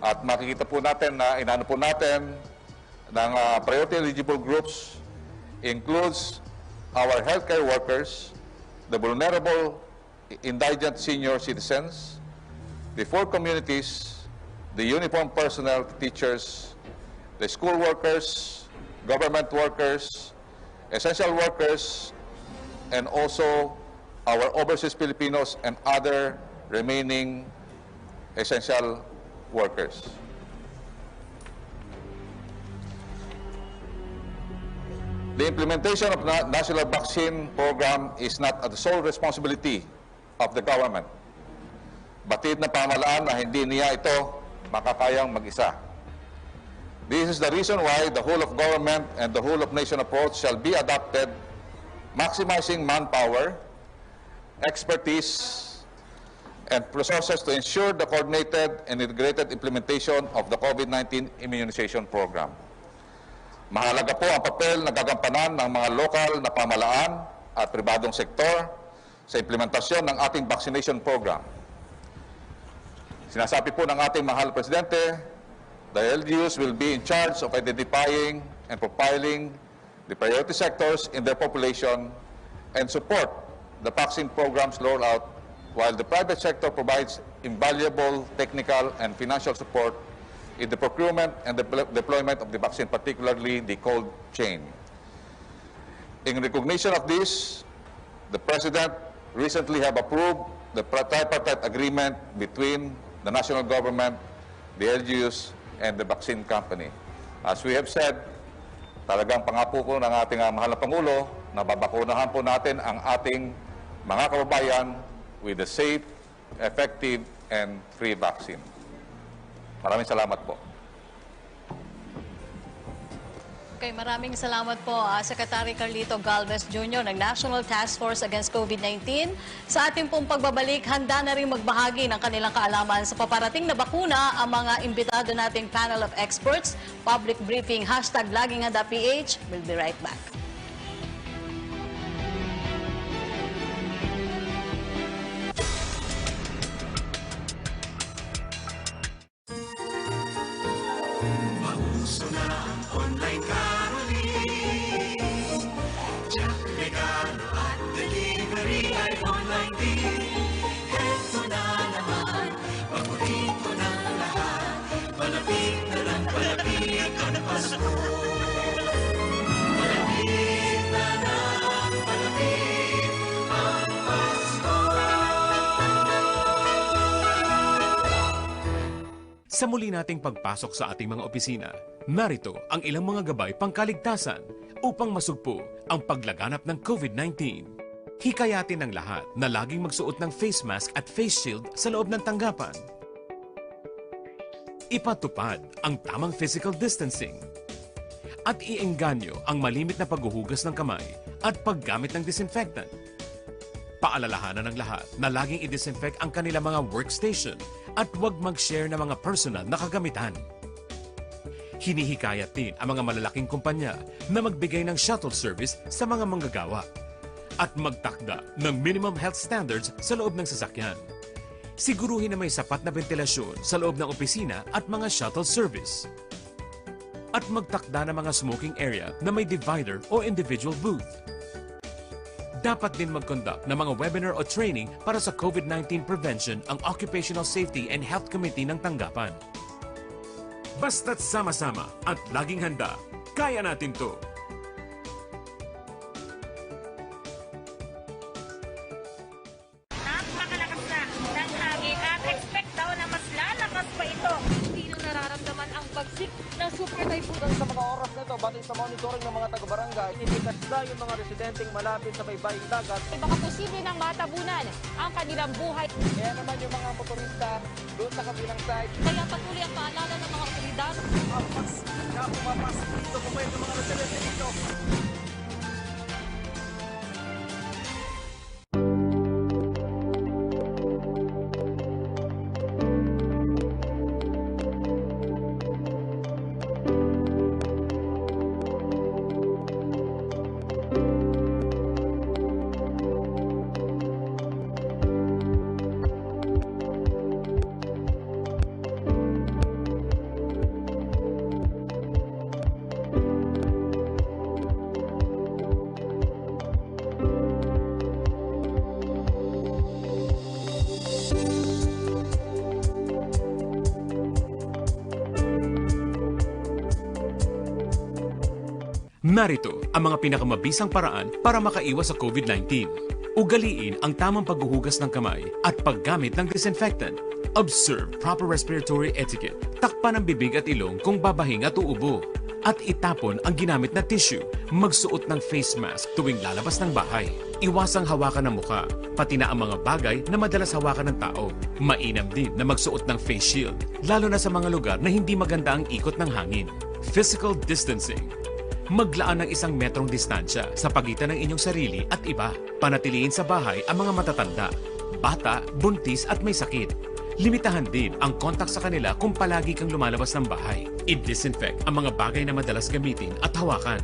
At makikita po natin na inano po natin ng priority eligible groups includes our healthcare workers, the vulnerable indigent senior citizens, the poor communities, the uniformed personnel, teachers, the school workers, government workers, essential workers, and also our overseas Filipinos and other remaining essential workers. The implementation of the National Vaccine Program is not the sole responsibility of the government. Batid na pamahalaan na hindi niya ito makakayang mag-isa. This is the reason why the whole of government and the whole of nation approach shall be adopted, maximizing manpower, expertise, and resources to ensure the coordinated and integrated implementation of the COVID-19 immunization program. Mahalaga po ang papel na gagampanan ng mga lokal na pamahalaan at pribadong sektor sa implementasyon ng ating vaccination program. Sinasabi po ng ating mahal Presidente, the LGUs will be in charge of identifying and profiling the priority sectors in their population and support the vaccine program's rollout, while the private sector provides invaluable technical and financial support in the procurement and the deployment of the vaccine, particularly the cold chain. In recognition of this, the President recently have approved the tripartite agreement between the national government, the LGUs, and the vaccine company. As we have said, talagang pangako ko ng ating mahal na Pangulo na babakunahan po natin ang ating mga kababayan with a safe, effective, and free vaccine. Maraming salamat po. Okay, maraming salamat po, Secretary Carlito Galvez Jr. ng National Task Force Against COVID-19. Sa ating pong pagbabalik, handa na rin magbahagi ng kanilang kaalaman sa paparating na bakuna ang mga imbitado nating panel of experts. Public briefing, #LagingHandaPH. We'll be right back. Sa muli nating pagpasok sa ating mga opisina, narito ang ilang mga gabay pangkaligtasan upang masugpo ang paglaganap ng COVID-19. Hikayatin ng lahat na laging magsuot ng face mask at face shield sa loob ng tanggapan. Ipatupad ang tamang physical distancing. At iengganyo ang malimit na paghuhugas ng kamay at paggamit ng disinfectant. Paalalahanan ng lahat na laging i-disinfect ang kanilang mga workstation at huwag mag-share ng mga personal na kagamitan. Hinihikayat din ang mga malalaking kumpanya na magbigay ng shuttle service sa mga manggagawa at magtakda ng minimum health standards sa loob ng sasakyan. Siguruhin na may sapat na ventilasyon sa loob ng opisina at mga shuttle service. At magtakda ng mga smoking area na may divider o individual booth. Dapat din mag-conduct ng mga webinar o training para sa COVID-19 prevention ang Occupational Safety and Health Committee ng tanggapan. Basta't sama-sama at laging handa, kaya natin to! Napakalakas na ng hangin at expect daw na mas lalakas pa ito. Hindi na nararamdaman ang bagsik ng super typhoon. Sa mga oras na ito, batay sa monitoring ng mga taga-barangay, inipitas na yung mga residenteng malapit sa baybaying dagat. Baka posible ng matabunan ang kanilang buhay. Kaya naman yung mga motorista doon sa kabilang side. Kaya patuloy ang paalala ng mga otoridad. Pumapasok dito, pumayag ng mga residente dito. Narito ang mga pinakamabisang paraan para makaiwas sa COVID-19. Ugaliin ang tamang paghuhugas ng kamay at paggamit ng disinfectant. Observe proper respiratory etiquette. Takpan ang bibig at ilong kung babahing at uubo. At itapon ang ginamit na tissue. Magsuot ng face mask tuwing lalabas ng bahay. Iwasang hawakan ng muka, pati na ang mga bagay na madalas hawakan ng tao. Mainam din na magsuot ng face shield, lalo na sa mga lugar na hindi maganda ang ikot ng hangin. Physical distancing. Maglaan ng 1 metrong distansya sa pagitan ng inyong sarili at iba. Panatiliin sa bahay ang mga matatanda, bata, buntis at may sakit. Limitahan din ang kontak sa kanila kung palagi kang lumalabas ng bahay. I-disinfect ang mga bagay na madalas gamitin at hawakan.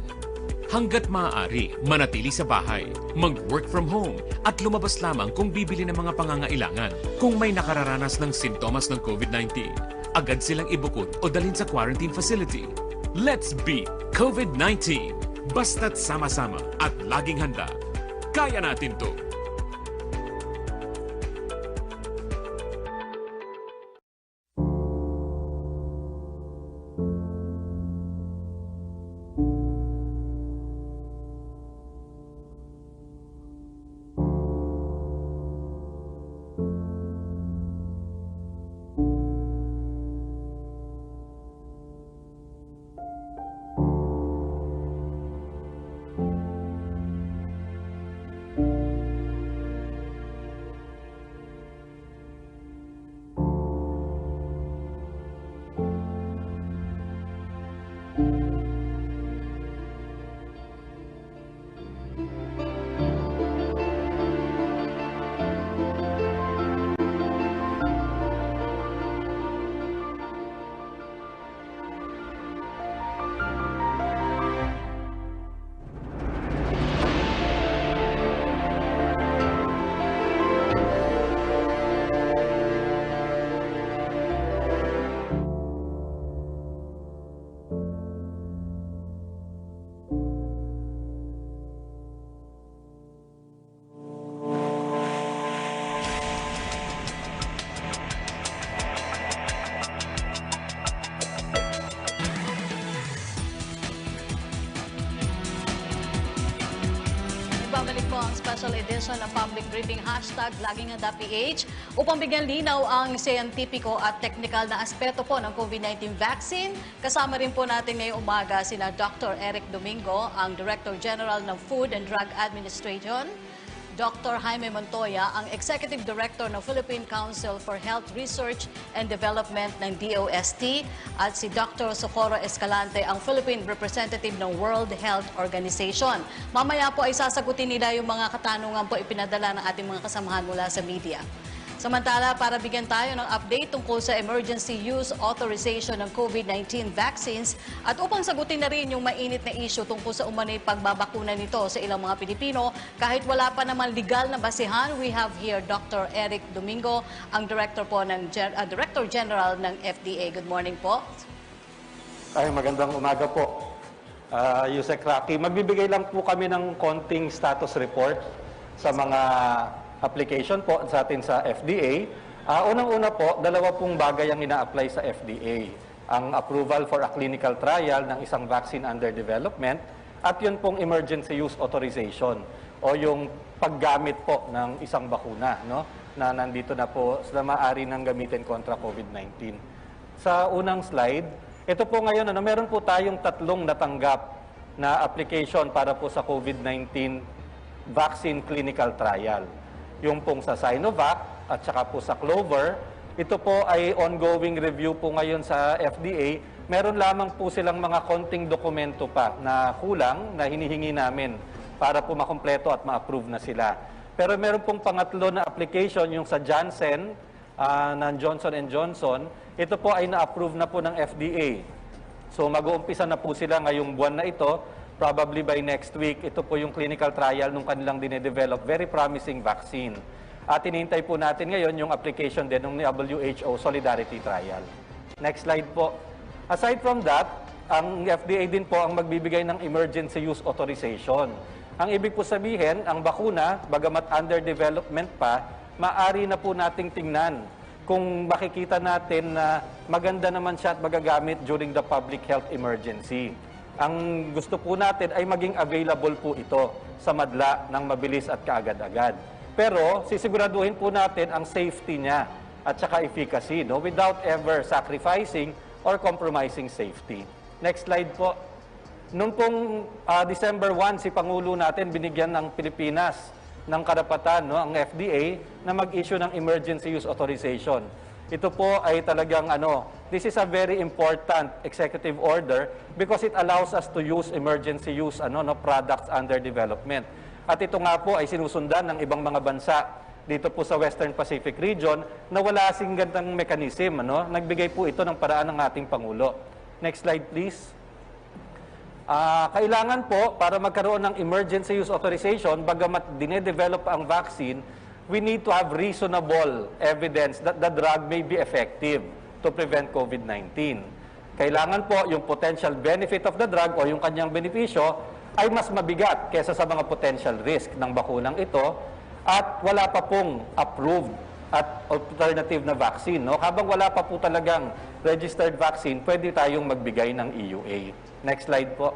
Hanggat maaari, manatili sa bahay, mag-work from home at lumabas lamang kung bibili ng mga pangangailangan. Kung may nakararanas ng sintomas ng COVID-19, agad silang ibukod o dalhin sa quarantine facility. Let's beat COVID-19! Basta't sama-sama at laging handa. Kaya natin to! Babalik po ang special edition ng Public Briefing Hashtag LagingHandaPH upang bigyan linaw ang siyentipiko at teknikal na aspeto po ng COVID-19 vaccine. Kasama rin po natin ngayong umaga sina Dr. Eric Domingo, ang Director General ng Food and Drug Administration, Dr. Jaime Montoya, ang Executive Director ng Philippine Council for Health Research and Development ng DOST, at si Dr. Socorro Escalante, ang Philippine Representative ng World Health Organization. Mamaya po ay sasagutin nila yung mga katanungan po ipinadala ng ating mga kasamahan mula sa media. Samantala, para bigyan tayo ng update tungkol sa emergency use authorization ng COVID-19 vaccines at upang sagutin na rin yung mainit na issue tungkol sa umano'y pagbabakuna nito sa ilang mga Pilipino, kahit wala pa naman legal na basihan, we have here Dr. Eric Domingo, ang Director General ng FDA. Good morning po. Ay, magandang umaga po. Yusek Rocky, magbibigay lang po kami ng konting status report sa mga application po sa atin sa FDA. Unang-una po, 2 pong bagay ang ina-apply sa FDA. Ang approval for a clinical trial ng isang vaccine under development at yun pong emergency use authorization o yung paggamit po ng isang bakuna, no, na nandito na po na maaari nang gamitin kontra COVID-19. Sa unang slide, ito po ngayon, meron po tayong 3 natanggap na application para po sa COVID-19 vaccine clinical trial. Yung pong sa Sinovac at saka po sa Clover, ito po ay ongoing review po ngayon sa FDA. Meron lamang po silang mga konting dokumento pa na kulang na hinihingi namin para po makumpleto at ma-approve na sila. Pero meron pong pangatlo na application, yung sa Janssen, ng Johnson & Johnson, ito po ay na-approve na po ng FDA. So mag-uumpisa na po sila ngayong buwan na ito. Probably by next week, ito po yung clinical trial nung kanilang dinedevelop. Very promising vaccine. At hinihintay po natin ngayon yung application din ng WHO Solidarity Trial. Next slide po. Aside from that, ang FDA din po ang magbibigay ng emergency use authorization. Ang ibig po sabihin, ang bakuna, bagamat under development pa, maaari na po nating tingnan kung makikita natin na maganda naman siya at magagamit during the public health emergency. Ang gusto po natin ay maging available po ito sa madla ng mabilis at kaagad-agad. Pero sisiguraduhin po natin ang safety niya at saka efficacy, no? Without ever sacrificing or compromising safety. Next slide po. Noong pong December 1, si Pangulo natin binigyan ng Pilipinas ng karapatan, no, ang FDA, na mag-issue ng emergency use authorization. Ito po ay talagang this is a very important executive order because it allows us to use emergency use products under development. At ito nga po ay sinusundan ng ibang mga bansa dito po sa Western Pacific region na wala kasing gandang mechanism. Nagbigay po ito ng paraan ng ating Pangulo. Next slide please. Kailangan po para magkaroon ng emergency use authorization, bagamat dinedevelop ang vaccine, we need to have reasonable evidence that the drug may be effective to prevent COVID-19. Kailangan po yung potential benefit of the drug o yung kanyang benepisyo ay mas mabigat kaysa sa mga potential risk ng bakunang ito at wala pa pong approved at alternative na vaccine. Habang wala pa po talagang registered vaccine, pwede tayong magbigay ng EUA. Next slide po.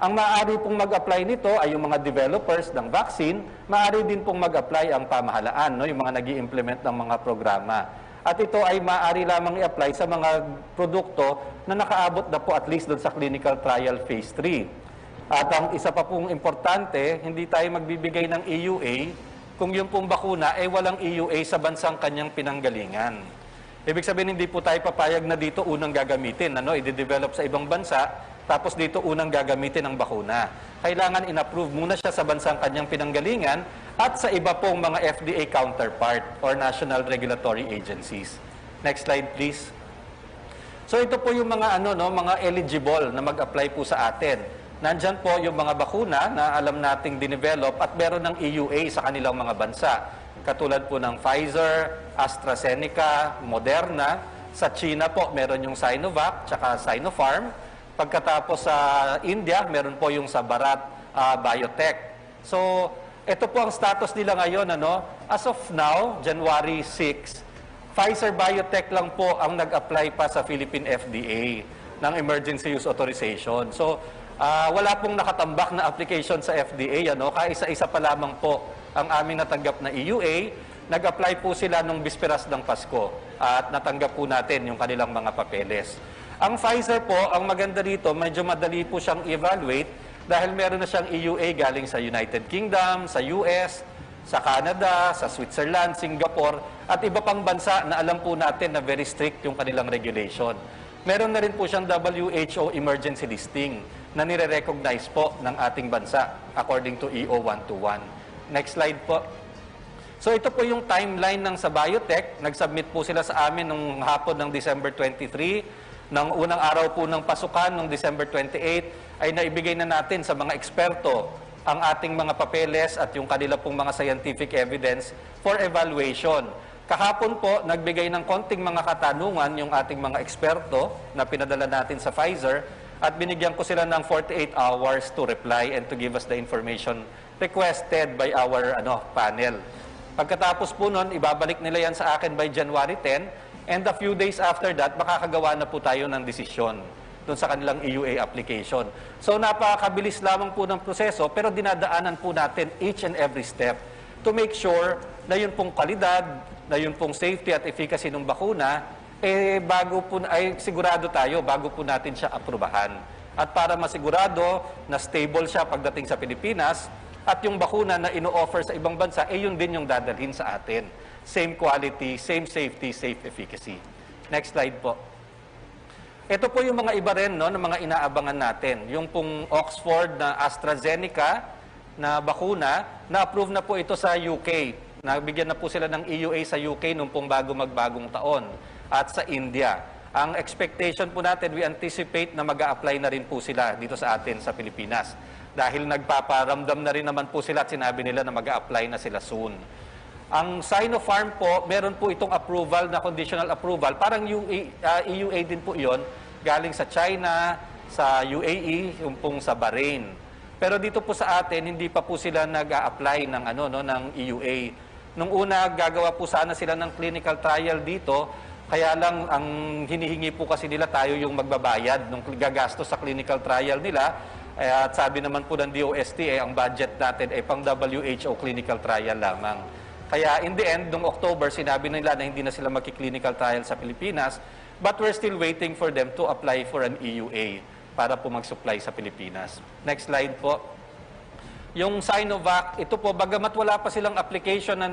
Ang maaari pong mag-apply nito ay yung mga developers ng vaccine, maaari din pong mag-apply ang pamahalaan, yung mga nag-i-implement ng mga programa. At ito ay maaari lamang i-apply sa mga produkto na nakaabot na po at least doon sa clinical trial phase 3. At ang isa pa pong importante, hindi tayo magbibigay ng EUA kung yung pong bakuna ay walang EUA sa bansang kanyang pinanggalingan. Ibig sabihin, hindi po tayo papayag na dito unang gagamitin, i-develop sa ibang bansa, tapos dito unang gagamitin ang bakuna. Kailangan in-approve muna siya sa bansang kanyang pinanggalingan at sa iba pong mga FDA counterpart or national regulatory agencies. Next slide please. So ito po yung mga mga eligible na mag-apply po sa atin. Nandyan po yung mga bakuna na alam nating dinevelop at meron ng EUA sa kanilang mga bansa. Katulad po ng Pfizer, AstraZeneca, Moderna. Sa China po, meron yung Sinovac, tsaka Sinopharm. Pagkatapos sa India, meron po yung sa Bharat Biotech. So, ito po ang status nila ngayon. As of now, January 6, Pfizer Biotech lang po ang nag-apply pa sa Philippine FDA ng Emergency Use Authorization. So, wala pong nakatambak na application sa FDA. Kaisa-isa pa lamang po ang aming natanggap na EUA. Nag-apply po sila nung bisperas ng Pasko at natanggap po natin yung kanilang mga papeles. Ang Pfizer po, ang maganda dito, medyo madali po siyang evaluate dahil meron na siyang EUA galing sa United Kingdom, sa US, sa Canada, sa Switzerland, Singapore, at iba pang bansa na alam po natin na very strict yung kanilang regulation. Meron na rin po siyang WHO emergency listing na nire-recognize po ng ating bansa according to EO 121. Next slide po. So ito po yung timeline ng sa Biotech. Nag-submit po sila sa amin nung hapon ng December 23. Nang unang araw po ng pasukan, noong December 28, ay naibigay na natin sa mga eksperto ang ating mga papeles at yung kanila pong mga scientific evidence for evaluation. Kahapon po, nagbigay ng konting mga katanungan yung ating mga eksperto na pinadala natin sa Pfizer at binigyan ko sila ng 48 hours to reply and to give us the information requested by our panel. Pagkatapos po nun, ibabalik nila yan sa akin by January 10. And a few days after that, makakagawa na po tayo ng desisyon doon sa kanilang EUA application. So napakabilis lamang po ng proseso, pero dinadaanan po natin each and every step to make sure na yun pong kalidad, na yun pong safety at efficacy ng bakuna, bago po, ay sigurado tayo bago po natin siya aprubahan. At para masigurado na stable siya pagdating sa Pilipinas, at yung bakuna na ino-offer sa ibang bansa, yun din yung dadalhin sa atin. Same quality, same safety, safe efficacy. Next slide po. Ito po yung mga iba rin ng mga inaabangan natin. Yung pong Oxford na AstraZeneca na bakuna, na-approve na po ito sa UK. Nabigyan na po sila ng EUA sa UK nung pong magbagong taon. At sa India. Ang expectation po natin, we anticipate na mag-a-apply na rin po sila dito sa atin sa Pilipinas. Dahil nagpaparamdam na rin naman po sila at sinabi nila na mag-a-apply na sila soon. Ang Sinopharm po, meron po itong approval na conditional approval. Parang EUA din po yon galing sa China, sa UAE, yung pong sa Bahrain. Pero dito po sa atin, hindi pa po sila nag-a-apply ng EUA. Nung una, gagawa po sana sila ng clinical trial dito Kaya lang, ang hinihingi po kasi nila tayo yung magbabayad ng gagastos sa clinical trial nila. At sabi naman po ng DOST, ang budget natin ay pang WHO clinical trial lamang. Kaya in the end, noong October, sinabi nila na hindi na sila magki-clinical trial sa Pilipinas, but we're still waiting for them to apply for an EUA para po mag-supply sa Pilipinas. Next slide po. Yung Sinovac, ito po, bagamat wala pa silang application na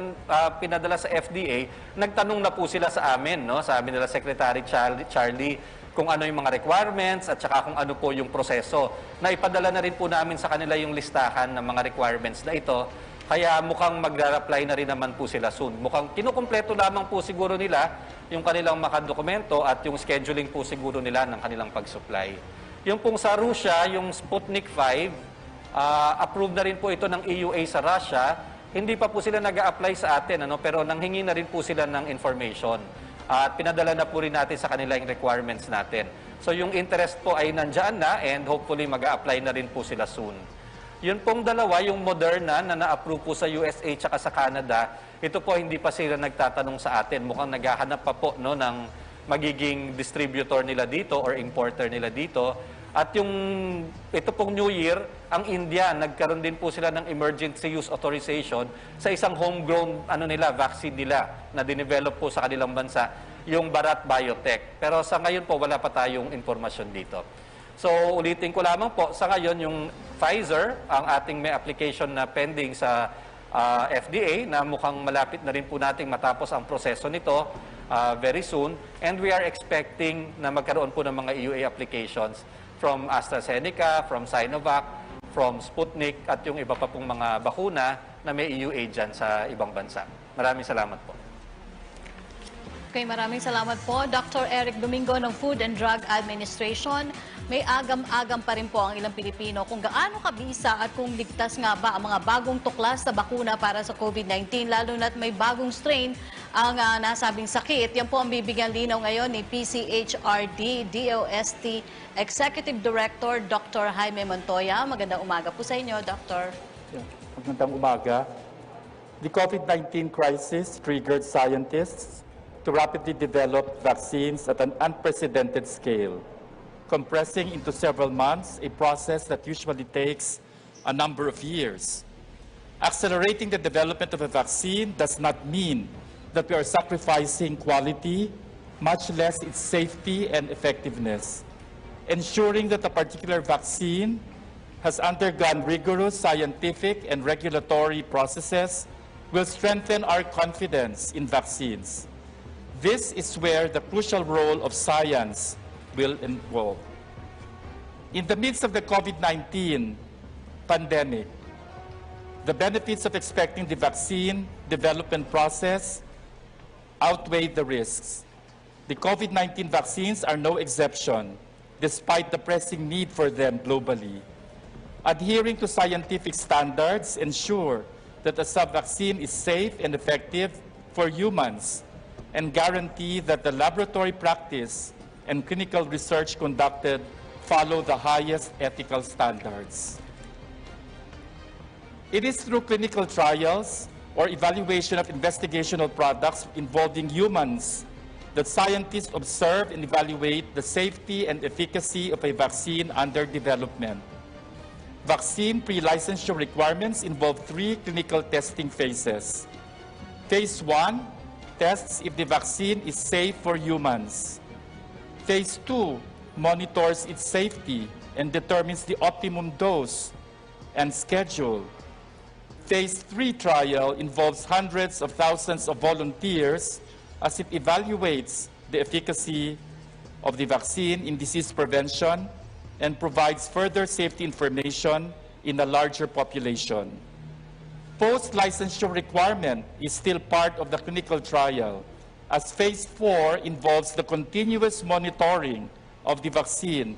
pinadala sa FDA, nagtanong na po sila sa amin, no? Sabi nila Secretary Charlie, kung ano yung mga requirements at saka kung ano po yung proseso. Naipadala na rin po namin sa kanila yung listahan ng mga requirements na ito. Kaya mukhang mag-apply na rin naman po sila soon. Mukhang kinukumpleto lamang po siguro nila yung kanilang makadokumento at yung scheduling po siguro nila ng kanilang pag-supply. Yung pong sa Russia, yung Sputnik 5, approved na rin po ito ng EUA sa Russia. Hindi pa po sila nag-a-apply sa atin, pero nanghingi na rin po sila ng information. At pinadala na po rin natin sa kanila yung requirements natin. So yung interest po ay nandyan na and hopefully mag-a-apply na rin po sila soon. Yun pong dalawa, yung Moderna na na-approve po sa USA at sa Canada, ito po hindi pa sila nagtatanong sa atin. Mukhang naghahanap pa po ng magiging distributor nila dito or importer nila dito. At ito pong New Year, ang India, nagkaroon din po sila ng emergency use authorization sa isang homegrown vaccine nila na dinevelop po sa kanilang bansa, yung Bharat Biotech. Pero sa ngayon po, wala pa tayong informasyon dito. So ulitin ko lamang po, sa ngayon yung Pfizer, ang ating may application na pending sa FDA na mukhang malapit na rin po nating matapos ang proseso nito very soon. And we are expecting na magkaroon po ng mga EUA applications from AstraZeneca, from Sinovac, from Sputnik, at yung iba pa pong mga bakuna na may EUA dyan sa ibang bansa. Maraming salamat po. Okay, maraming salamat po. Dr. Eric Domingo ng Food and Drug Administration. May agam-agam pa rin po ang ilang Pilipino kung gaano kabisa at kung ligtas nga ba ang mga bagong tuklas na bakuna para sa COVID-19, lalo na't may bagong strain ang nasabing sakit. Yan po ang bibigyan linaw ngayon ni PCHRD DOST Executive Director Dr. Jaime Montoya. Magandang umaga po sa inyo, Dr. Magandang umaga. The COVID-19 crisis triggered scientists to rapidly develop vaccines at an unprecedented scale, compressing into several months a process that usually takes a number of years. Accelerating the development of a vaccine does not mean that we are sacrificing quality, much less its safety and effectiveness. Ensuring that a particular vaccine has undergone rigorous scientific and regulatory processes will strengthen our confidence in vaccines. This is where the crucial role of science will involve. In the midst of the COVID-19 pandemic, the benefits of expecting the vaccine development process outweigh the risks. The COVID-19 vaccines are no exception, despite the pressing need for them globally. Adhering to scientific standards ensure that a vaccine is safe and effective for humans and guarantee that the laboratory practice and clinical research conducted follow the highest ethical standards. It is through clinical trials or evaluation of investigational products involving humans that scientists observe and evaluate the safety and efficacy of a vaccine under development. Vaccine pre-licensure requirements involve 3 clinical testing phases. Phase 1 tests if the vaccine is safe for humans. Phase 2 monitors its safety and determines the optimum dose and schedule. Phase 3 trial involves hundreds of thousands of volunteers as it evaluates the efficacy of the vaccine in disease prevention and provides further safety information in a larger population. Post-licensure requirement is still part of the clinical trial, as Phase 4 involves the continuous monitoring of the vaccine,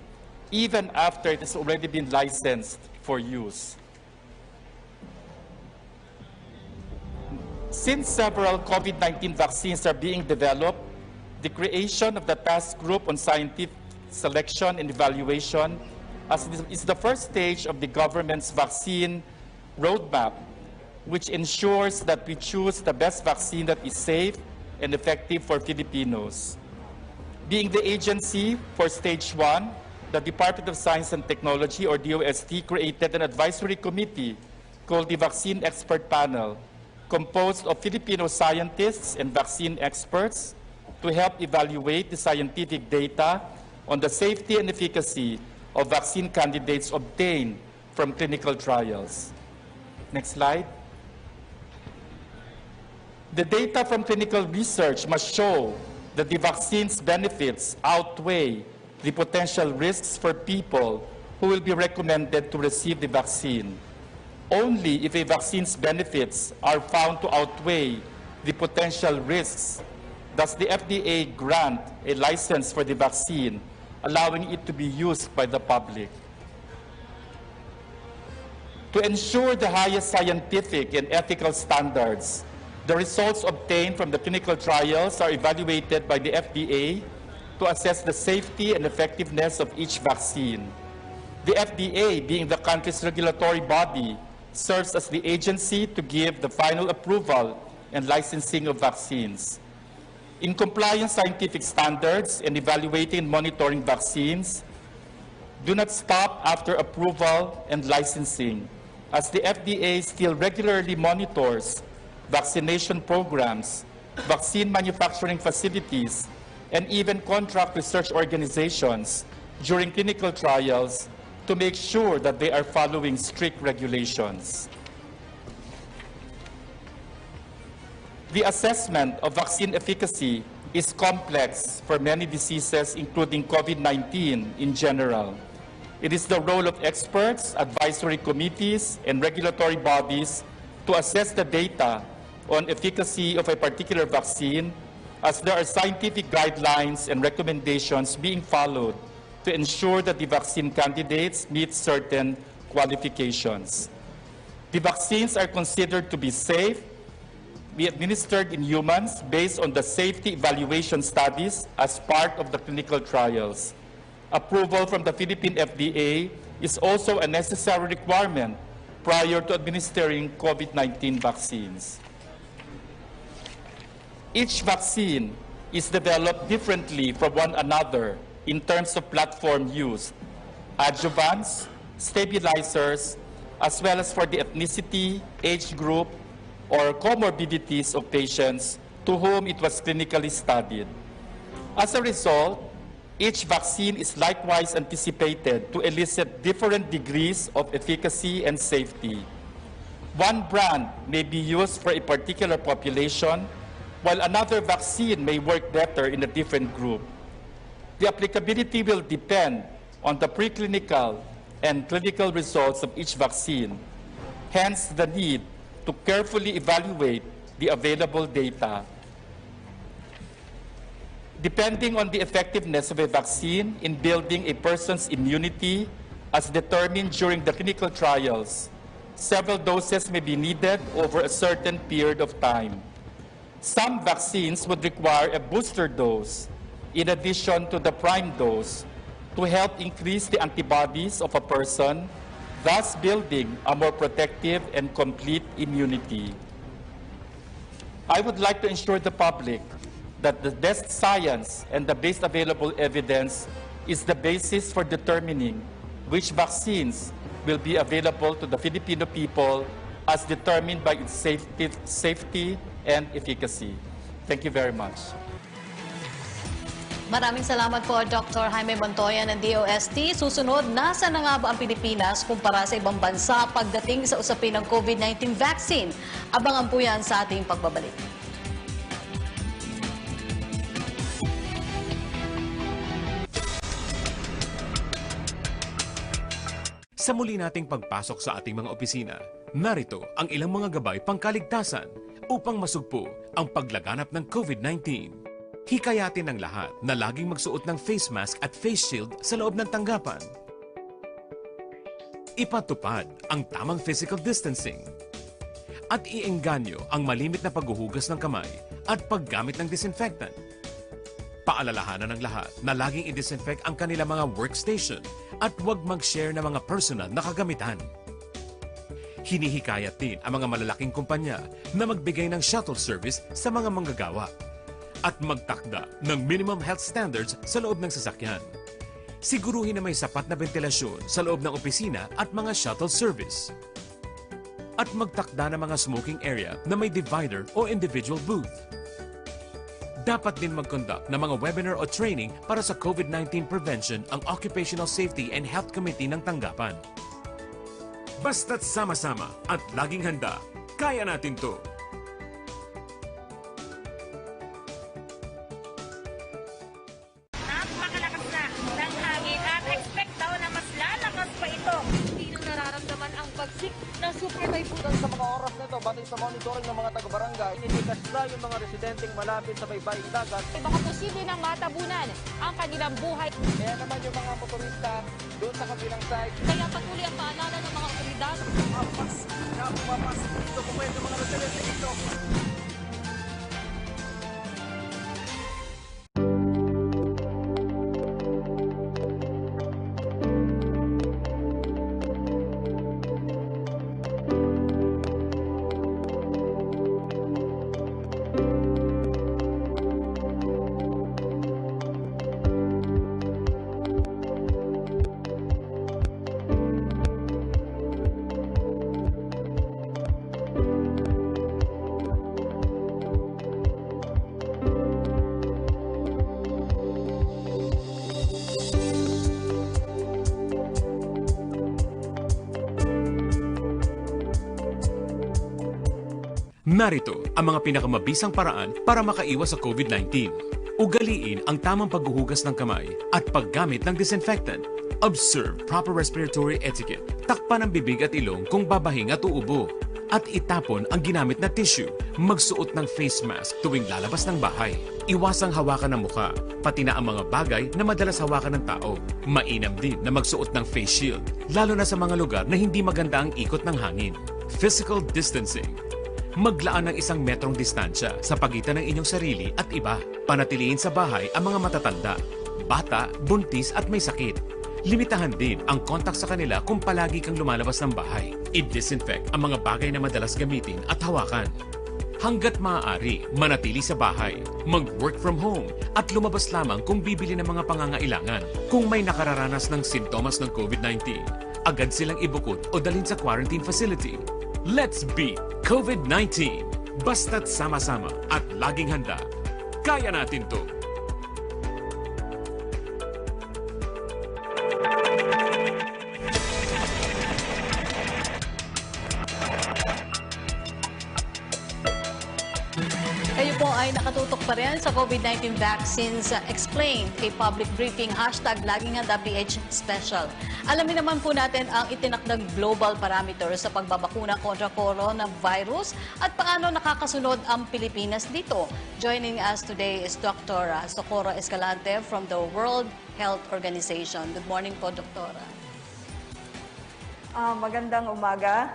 even after it has already been licensed for use. Since several COVID-19 vaccines are being developed, the creation of the task group on scientific selection and evaluation is the first stage of the government's vaccine roadmap, which ensures that we choose the best vaccine that is safe and effective for Filipinos. Being the agency for Stage 1, the Department of Science and Technology, or DOST, created an advisory committee called the Vaccine Expert Panel, composed of Filipino scientists and vaccine experts to help evaluate the scientific data on the safety and efficacy of vaccine candidates obtained from clinical trials. Next slide. The data from clinical research must show that the vaccine's benefits outweigh the potential risks for people who will be recommended to receive the vaccine. Only if a vaccine's benefits are found to outweigh the potential risks does the FDA grant a license for the vaccine, allowing it to be used by the public. To ensure the highest scientific and ethical standards, the results obtained from the clinical trials are evaluated by the FDA to assess the safety and effectiveness of each vaccine. The FDA, being the country's regulatory body, serves as the agency to give the final approval and licensing of vaccines. In compliance scientific standards and evaluating and monitoring vaccines do not stop after approval and licensing, as the FDA still regularly monitors vaccination programs, vaccine manufacturing facilities, and even contract research organizations during clinical trials to make sure that they are following strict regulations. The assessment of vaccine efficacy is complex for many diseases, including COVID-19 in general. It is the role of experts, advisory committees, and regulatory bodies to assess the data on efficacy of a particular vaccine, as there are scientific guidelines and recommendations being followed to ensure that the vaccine candidates meet certain qualifications. The vaccines are considered to be safe, be administered in humans based on the safety evaluation studies as part of the clinical trials. Approval from the Philippine FDA is also a necessary requirement prior to administering COVID-19 vaccines. Each vaccine is developed differently from one another in terms of platform used, adjuvants, stabilizers, as well as for the ethnicity, age group, or comorbidities of patients to whom it was clinically studied. As a result, each vaccine is likewise anticipated to elicit different degrees of efficacy and safety. One brand may be used for a particular population, while another vaccine may work better in a different group. The applicability will depend on the preclinical and clinical results of each vaccine, hence the need to carefully evaluate the available data. Depending on the effectiveness of a vaccine in building a person's immunity as determined during the clinical trials, several doses may be needed over a certain period of time. Some vaccines would require a booster dose in addition to the prime dose to help increase the antibodies of a person, thus building a more protective and complete immunity. I would like to assure the public that the best science and the best available evidence is the basis for determining which vaccines will be available to the Filipino people as determined by its safety and efficacy. Thank you very much. Maraming salamat po, Dr. Jaime Montoya ng DOST. Susunod, nasa na nga ba ang Pilipinas kumpara sa ibang bansa pagdating sa usapin ng COVID-19 vaccine? Abangan po yan sa ating pagbabalik. Sa muli nating pagpasok sa ating mga opisina, narito ang ilang mga gabay pangkaligtasan upang masugpo ang paglaganap ng COVID-19. Hikayatin ng lahat na laging magsuot ng face mask at face shield sa loob ng tanggapan. Ipatupad ang tamang physical distancing. At iengganyo ang malimit na paghuhugas ng kamay at paggamit ng disinfectant. Paalalahanan ng lahat na laging i-disinfect ang kanilang mga workstation at huwag mag-share ng mga personal na kagamitan. Hinihikayat din ang mga malalaking kumpanya na magbigay ng shuttle service sa mga manggagawa. at magtakda ng minimum health standards sa loob ng sasakyan. Siguruhin na may sapat na ventilasyon sa loob ng opisina at mga shuttle service. At magtakda ng mga smoking area na may divider o individual booth. Dapat din mag-conduct ng mga webinar o training para sa COVID-19 prevention ang Occupational Safety and Health Committee ng tanggapan. Basta't sama-sama at laging handa, kaya natin to! Napakalakas na ng hangin at expect daw na mas lalakas pa ito. Hindi na nararamdaman ang bagsik ng super typhoon. Sa mga oras na ito, batay sa monitoring ng mga taga-barangay, initikas na yung mga residenteng malapit sa baybaying dagat. Ay baka posible nang matabunan ang kanilang buhay. Kaya naman yung mga motorista doon sa kabilang side, Kaya patuloy ang paalala ng mga otoridad. pumapasok dito kung yung mga residente dito. Narito ang mga pinakamabisang paraan para makaiwas sa COVID-19. Ugaliin ang tamang paghuhugas ng kamay at paggamit ng disinfectant. Observe proper respiratory etiquette. Takpan ang bibig at ilong kung babahing at uubo. At itapon ang ginamit na tissue. Magsuot ng face mask tuwing lalabas ng bahay. Iwasang hawakan ng mukha, pati na ang mga bagay na madalas hawakan ng tao. Mainam din na magsuot ng face shield, lalo na sa mga lugar na hindi maganda ang ikot ng hangin. Physical distancing. Maglaan ng 1 metrong distansya sa pagitan ng inyong sarili at iba. Panatiliin sa bahay ang mga matatanda, bata, buntis at may sakit. Limitahan din ang kontak sa kanila kung palagi kang lumalabas ng bahay. I-disinfect ang mga bagay na madalas gamitin at hawakan. Hanggat maaari, manatili sa bahay, mag-work from home at lumabas lamang kung bibili ng mga pangangailangan. Kung may nakararanas ng sintomas ng COVID-19, agad silang ibukod o dalhin sa quarantine facility. Let's beat COVID-19! Basta't sama-sama at laging handa. Kaya natin to! Kayo po ay nakatutok pa rin sa COVID-19 Vaccines Explained, a public briefing, #LagingHandaPH Special. Alamin naman po natin ang itinakdang global parameters sa pagbabakuna kontra coronavirus at paano nakakasunod ang Pilipinas dito. Joining us today is Dr. Socorro Escalante from the World Health Organization. Good morning po, Doktora. Magandang umaga,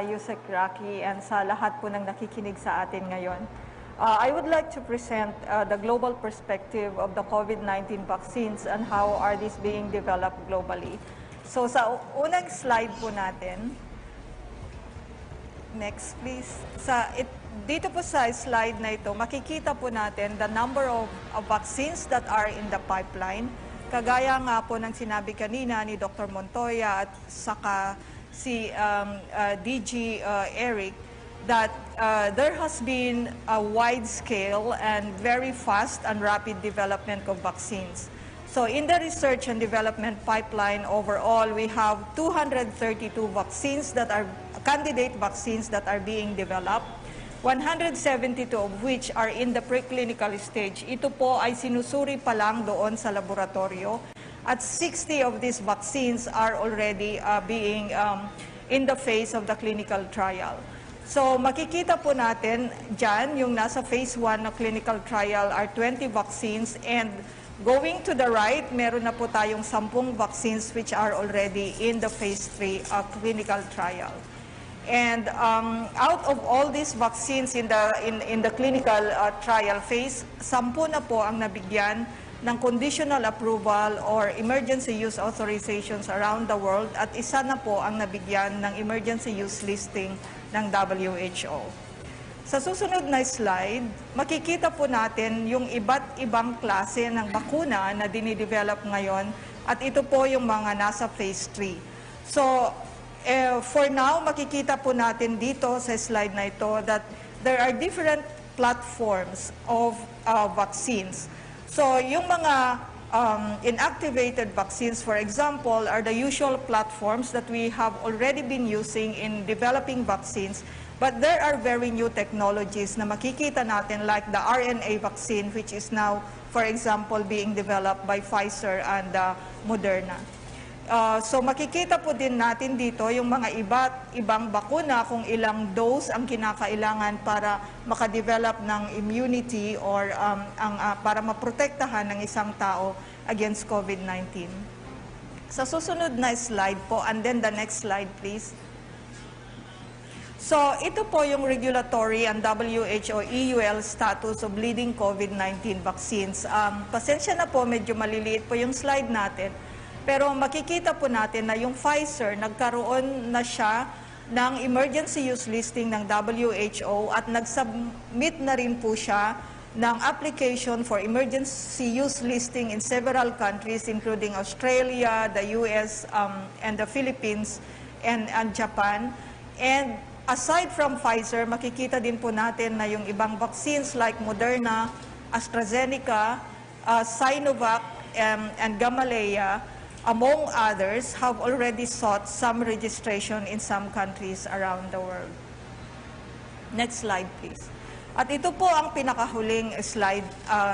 Yusek Rocky, and sa lahat po ng nakikinig sa atin ngayon. I would like to present the global perspective of the COVID-19 vaccines and how are these being developed globally. So sa unang slide po natin, next please. Dito po sa slide na ito, makikita po natin the number of vaccines that are in the pipeline. Kagaya nga po ng sinabi kanina ni Dr. Montoya at saka si DG Eric, that there has been a wide scale and very fast and rapid development of vaccines. So in the research and development pipeline overall, we have 232 vaccines that are candidate vaccines that are being developed, 172 of which are in the preclinical stage. Ito po ay sinusuri pa lang doon sa laboratorio, at 60 of these vaccines are already being in the phase of the clinical trial. So makikita po natin dyan, yung nasa phase 1 na clinical trial are 20 vaccines, and going to the right, meron na po tayong 10 vaccines which are already in the phase 3 clinical trial. And out of all these vaccines in the clinical trial phase, 10 na po ang nabigyan ng conditional approval or emergency use authorizations around the world, at isa na po ang nabigyan ng emergency use listing ng WHO. Sa susunod na slide, makikita po natin yung iba't ibang klase ng bakuna na dinidevelop ngayon at ito po yung mga nasa phase 3. So, for now, makikita po natin dito sa slide na ito that there are different platforms of vaccines. So, yung mga inactivated vaccines, for example, are the usual platforms that we have already been using in developing vaccines. But there are very new technologies na makikita natin like the RNA vaccine, which is now, for example, being developed by Pfizer and Moderna. So makikita po din natin dito yung mga iba't ibang bakuna kung ilang dose ang kinakailangan para makadevelop ng immunity or para maprotektahan ng isang tao against COVID-19. Sa susunod na slide po, and then the next slide please. So ito po yung regulatory and WHO EUL status of leading COVID-19 vaccines. Pasensya na po, medyo maliliit po yung slide natin. Pero makikita po natin na yung Pfizer, nagkaroon na siya ng emergency use listing ng WHO at nag-submit na rin po siya ng application for emergency use listing in several countries including Australia, the US, and the Philippines, and Japan. And aside from Pfizer, makikita din po natin na yung ibang vaccines like Moderna, AstraZeneca, Sinovac, and Gamaleya, among others, have already sought some registration in some countries around the world. Next slide, please. At ito po ang pinakahuling slide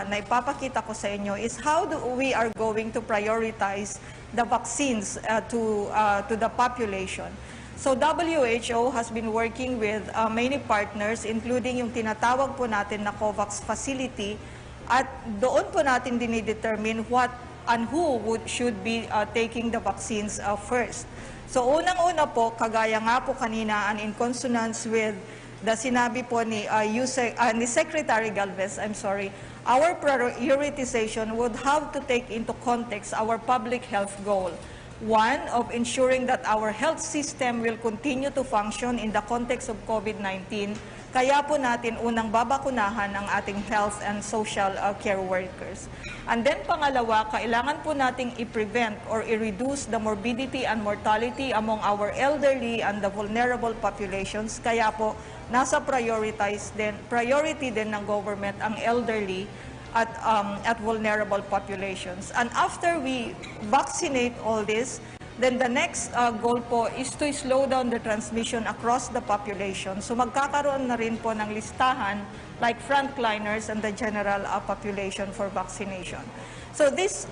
na ipapakita ko sa inyo is how we are going to prioritize the vaccines to the population. So WHO has been working with many partners, including yung tinatawag po natin na COVAX facility, at doon po natin dinidetermine what and who should be taking the vaccines first. So unang-una po, kagaya nga po kanina, and in consonance with the sinabi po ni Secretary Galvez, our prioritization would have to take into context our public health goal. One, of ensuring that our health system will continue to function in the context of COVID-19. Kaya po natin unang babakunahan ang ating health and social care workers. And then pangalawa, kailangan po nating i-prevent or i-reduce the morbidity and mortality among our elderly and the vulnerable populations. Kaya po nasa priority din ng government ang elderly at vulnerable populations. And after we vaccinate all this, then the next goal po is to slow down the transmission across the population. So magkakaroon na rin po ng listahan like frontliners and the general population for vaccination. So these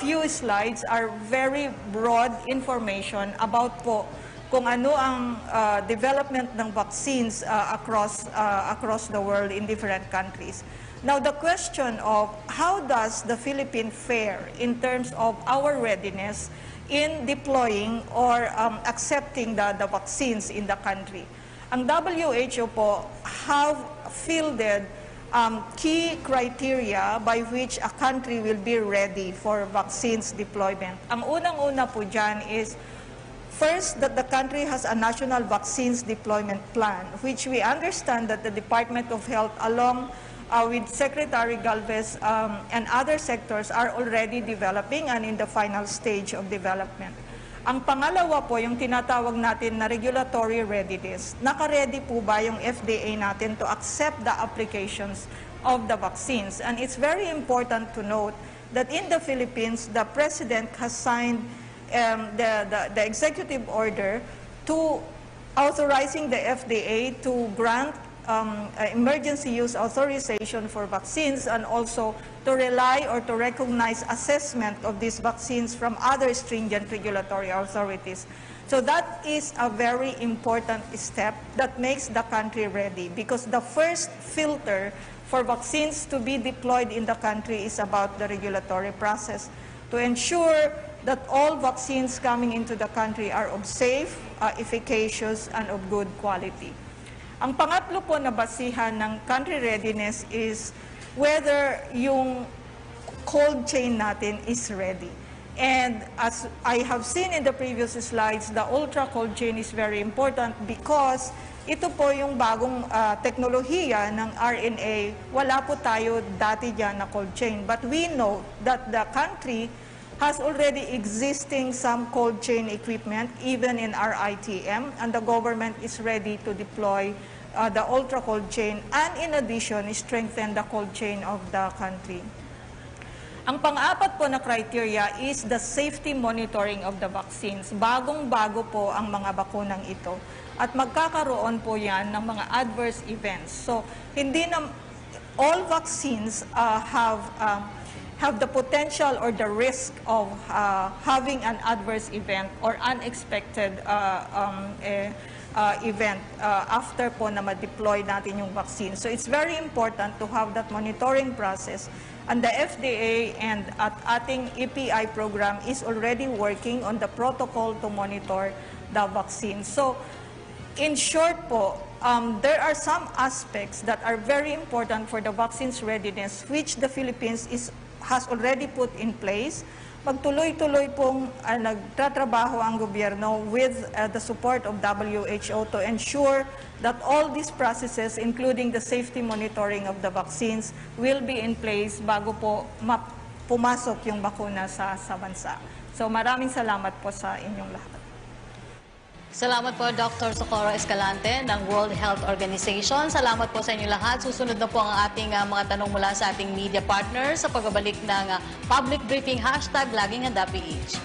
few slides are very broad information about po kung ano ang development ng vaccines across the world in different countries. Now, the question of how does the Philippines fare in terms of our readiness in deploying or accepting the vaccines in the country. Ang WHO po have fielded key criteria by which a country will be ready for vaccines deployment. Ang unang-una po dyan is first, that the country has a national vaccines deployment plan, which we understand that the Department of Health along with Secretary Galvez and other sectors are already developing and in the final stage of development. Ang pangalawa po, yung tinatawag natin na regulatory readiness. Naka-ready po ba yung FDA natin to accept the applications of the vaccines? And it's very important to note that in the Philippines, the President has signed the executive order to authorizing the FDA to grant emergency use authorization for vaccines and also to rely or to recognize assessment of these vaccines from other stringent regulatory authorities. So that is a very important step that makes the country ready because the first filter for vaccines to be deployed in the country is about the regulatory process to ensure that all vaccines coming into the country are of safe, efficacious, and of good quality. Ang pangatlo po na basihan ng country readiness is whether yung cold chain natin is ready. And as I have seen in the previous slides, the ultra cold chain is very important because ito po yung bagong teknolohiya ng RNA. Wala po tayo dati dyan na cold chain. But we know that the country has already existing some cold chain equipment, even in our ITM, and the government is ready to deploy the ultra cold chain, and in addition, strengthen the cold chain of the country. Ang pang-apat po na criteria is the safety monitoring of the vaccines. Bagong-bago po ang mga bakunang ito. At magkakaroon po yan ng mga adverse events. So, hindi na all vaccines have the potential or the risk of having an adverse event or unexpected event after po na ma-deploy natin yung vaccine. So it's very important to have that monitoring process. And the FDA and at ating EPI program is already working on the protocol to monitor the vaccine. So in short po, there are some aspects that are very important for the vaccine's readiness, which the Philippines has already put in place. Magtuloy-tuloy pong nagtatrabaho ang gobyerno with the support of WHO to ensure that all these processes, including the safety monitoring of the vaccines, will be in place bago po pumasok yung bakuna sa bansa. So maraming salamat po sa inyong lahat. Salamat po, Dr. Socorro Escalante ng World Health Organization. Salamat po sa inyo lahat. Susunod na po ang ating mga tanong mula sa ating media partners sa pagbabalik ng public briefing hashtag Laging Handa PH.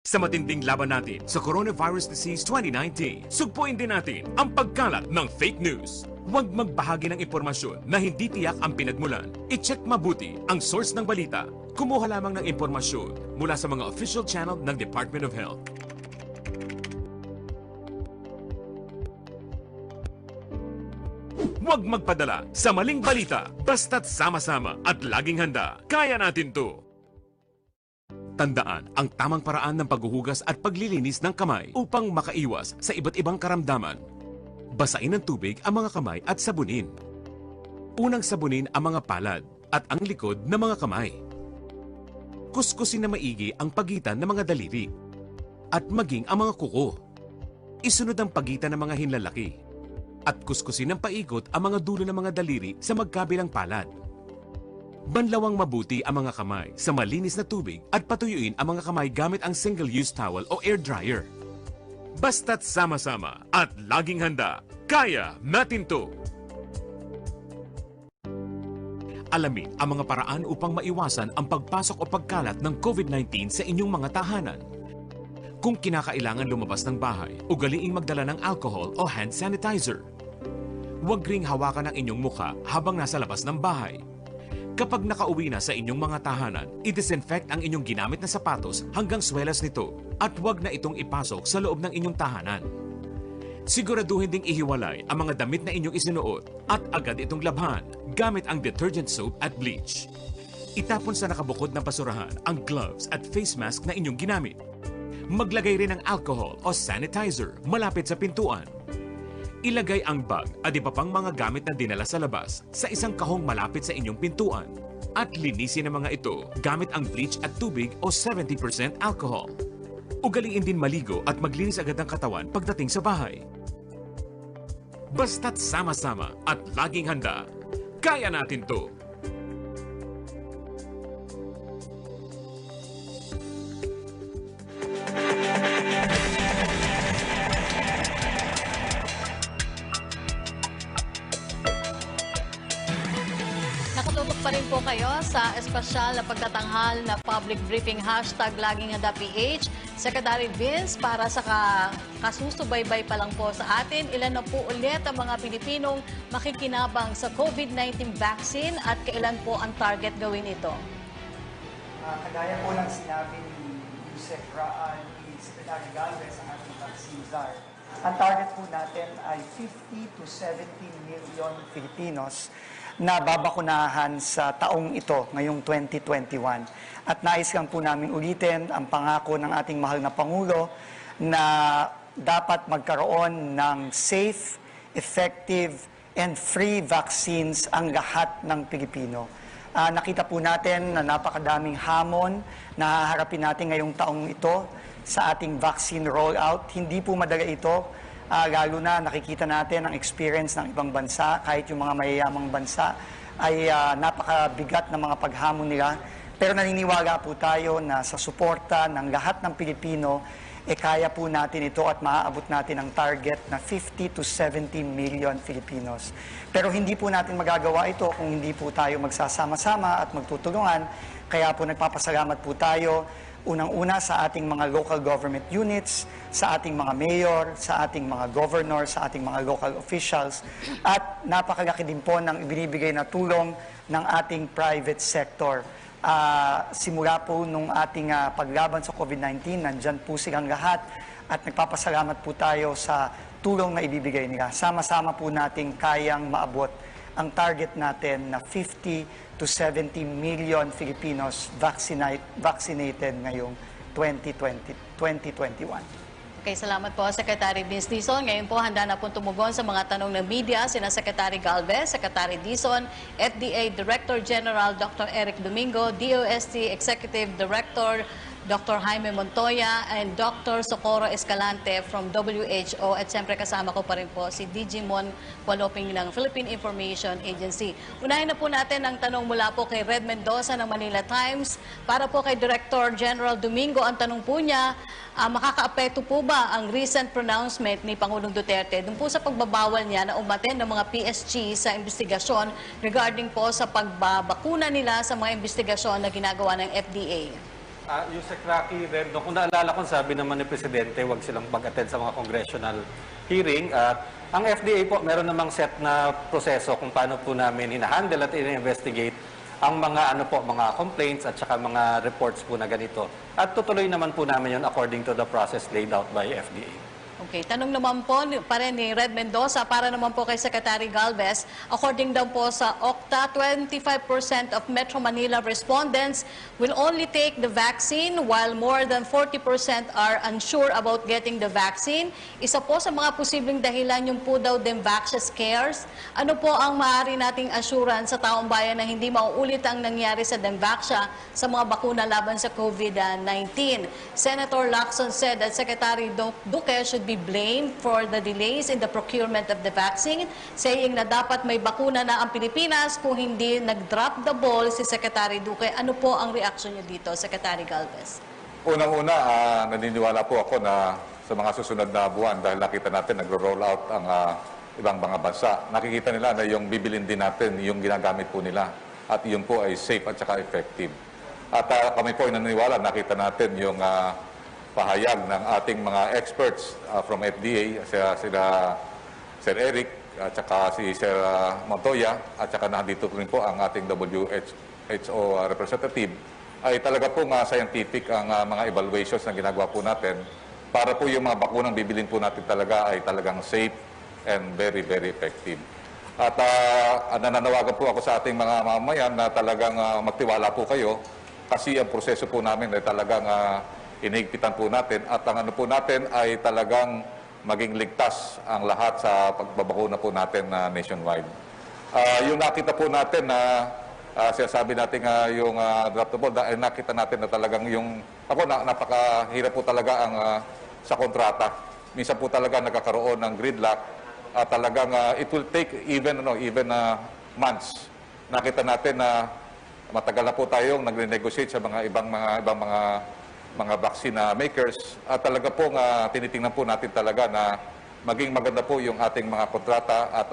Sa matinding laban natin sa Coronavirus Disease 2019, sugpuin din natin ang pagkalat ng fake news. Huwag magbahagi ng impormasyon na hindi tiyak ang pinagmulan. I-check mabuti ang source ng balita. Kumuha lamang ng impormasyon mula sa mga official channel ng Department of Health. Huwag magpadala sa maling balita. Basta't sama-sama at laging handa. Kaya natin to! Tandaan ang tamang paraan ng paghuhugas at paglilinis ng kamay upang makaiwas sa iba't ibang karamdaman. Basain ng tubig ang mga kamay at sabunin. Unang sabunin ang mga palad at ang likod ng mga kamay. Kuskusin na maigi ang pagitan ng mga daliri at maging ang mga kuko. Isunod ang pagitan ng mga hinlalaki at kuskusin ng paikot ang mga dulo ng mga daliri sa magkabilang palad. Banlawang mabuti ang mga kamay sa malinis na tubig at patuyuin ang mga kamay gamit ang single-use towel o air dryer. Basta't sama-sama at laging handa, kaya natin to! Alamin ang mga paraan upang maiwasan ang pagpasok o pagkalat ng COVID-19 sa inyong mga tahanan. Kung kinakailangan lumabas ng bahay, ugaliing magdala ng alcohol o hand sanitizer. Huwag ring hawakan ang inyong mukha habang nasa labas ng bahay. Kapag nakauwi na sa inyong mga tahanan, i-disinfect ang inyong ginamit na sapatos hanggang swelas nito at huwag na itong ipasok sa loob ng inyong tahanan. Siguraduhin ding ihiwalay ang mga damit na inyong isinuot at agad itong labhan gamit ang detergent soap at bleach. Itapon sa nakabukod na basurahan ang gloves at face mask na inyong ginamit. Maglagay rin ng alcohol o sanitizer malapit sa pintuan. Ilagay ang bag at iba pang mga gamit na dinala sa labas sa isang kahong malapit sa inyong pintuan at linisin ang mga ito gamit ang bleach at tubig o 70% alcohol. Ugaliin din maligo at maglinis agad ng katawan pagdating sa bahay. Basta't sama-sama at laging handa, kaya natin to! Nakatutok pa rin po kayo sa espesyal na pagtatanghal na public briefing hashtag Laging Handa PH. Secretary Vince, para sa kasusubaybay pa lang po sa atin, ilan na po ulit ang mga Pilipinong makikinabang sa COVID-19 vaccine at kailan po ang target gawin ito? Kagaya po ng sinabi ni Secretary Galvez, ang ating vaccine czar, ang target po natin ay 50 to 70 million Filipinos na babakunahan sa taong ito, ngayong 2021. At nais lang po namin ulitin ang pangako ng ating mahal na Pangulo na dapat magkaroon ng safe, effective, and free vaccines ang lahat ng Pilipino. Nakita po natin na napakadaming hamon na haharapin natin ngayong taong ito sa ating vaccine rollout. Hindi po madali ito, lalo na nakikita natin ang experience ng ibang bansa, kahit yung mga mayayamang bansa ay napakabigat ng mga paghamon nila. Pero naniniwala po tayo na sa suporta ng lahat ng Pilipino, kaya po natin ito at maaabot natin ang target na 50 to 70 million Filipinos. Pero hindi po natin magagawa ito kung hindi po tayo magsasama-sama at magtutulungan. Kaya po nagpapasalamat po tayo unang-una sa ating mga local government units, sa ating mga mayor, sa ating mga governor, sa ating mga local officials, at napakalaki din po ng ibinibigay na tulong ng ating private sector. Simula po nung ating paglaban sa COVID-19, nandyan po silang lahat at nagpapasalamat po tayo sa tulong na ibibigay nila. Sama-sama po nating kayang maabot ang target natin na 50 to 70 million Filipinos vaccinated ngayong 2021. Okay, salamat po, Secretary Vince Dizon. Ngayon po, handa na po tumugon sa mga tanong ng media sina Secretary Galvez, Secretary Dizon, FDA Director General Dr. Eric Domingo, DOST Executive Director Dr. Jaime Montoya, and Dr. Socorro Escalante from WHO. At siyempre kasama ko pa rin po si DG Mon Waloping ng Philippine Information Agency. Unahin na po natin ang tanong mula po kay Red Mendoza ng Manila Times. Para po kay Director General Domingo, ang tanong po niya, makakaapekto po ba ang recent pronouncement ni Pangulong Duterte dun po sa pagbabawal niya na umaten ng mga PSG sa investigasyon regarding po sa pagbabakuna nila sa mga investigasyon na ginagawa ng FDA? Yusek Rocky, Red, kung naalala ko, sabi naman ni Presidente, huwag silang mag-attend sa mga congressional hearing. Ang FDA po, meron namang set na proseso kung paano po namin hinahandle at in-investigate ang mga mga complaints at saka mga reports po na ganito. At tutuloy naman po namin yun according to the process laid out by FDA. Okay, tanong naman po pa rin ni Red Mendoza para naman po kay Secretary Galvez. According daw po sa OCTA, 25% of Metro Manila respondents will only take the vaccine while more than 40% are unsure about getting the vaccine. Isa po sa mga posibleng dahilan yung po daw Demvaxia scares. Ano po ang maaari nating assurance sa taong bayan na hindi mauulit ang nangyari sa Demvaxia sa mga bakuna laban sa COVID-19? Senator Lacson said that Secretary Duque should be blamed for the delays in the procurement of the vaccine, saying na dapat may bakuna na ang Pilipinas kung hindi nag-drop the ball si Secretary Duque. Ano po ang reaksyon niyo dito, Secretary Galvez? Unang-una, naniniwala po ako na sa mga susunod na buwan, dahil nakita natin nagro-roll out ang ibang mga bansa, nakikita nila na yung bibilin din natin, yung ginagamit po nila, at yun po ay safe at saka effective. At kami po ay naniniwala, nakita natin yung pahayag ng ating mga experts from FDA, sila Sir Eric, at saka si Sir Montoya, at saka nandito rin po ang ating WHO representative, ay talaga po scientific ang mga evaluations na ginagawa po natin para po yung mga bakunang bibilin po natin talaga ay talagang safe and very, very effective. At nananawagan po ako sa ating mga mamamayan na talagang magtiwala po kayo kasi ang proseso po namin ay talagang inihigpitan po natin at ang ano po natin ay talagang maging ligtas ang lahat sa pagbabakuna po natin nationwide. Yung nakita po natin na sinasabi natin yung draftable, ay nakita natin na talagang yung, napakahirap po talaga ang sa kontrata. Minsan po talaga nagkakaroon ng gridlock at talagang it will take even months. Nakita natin na matagal na po tayong nagre-negotiate sa mga ibang mga vaccine makers at talaga pong tinitingnan po natin talaga na maging maganda po yung ating mga kontrata at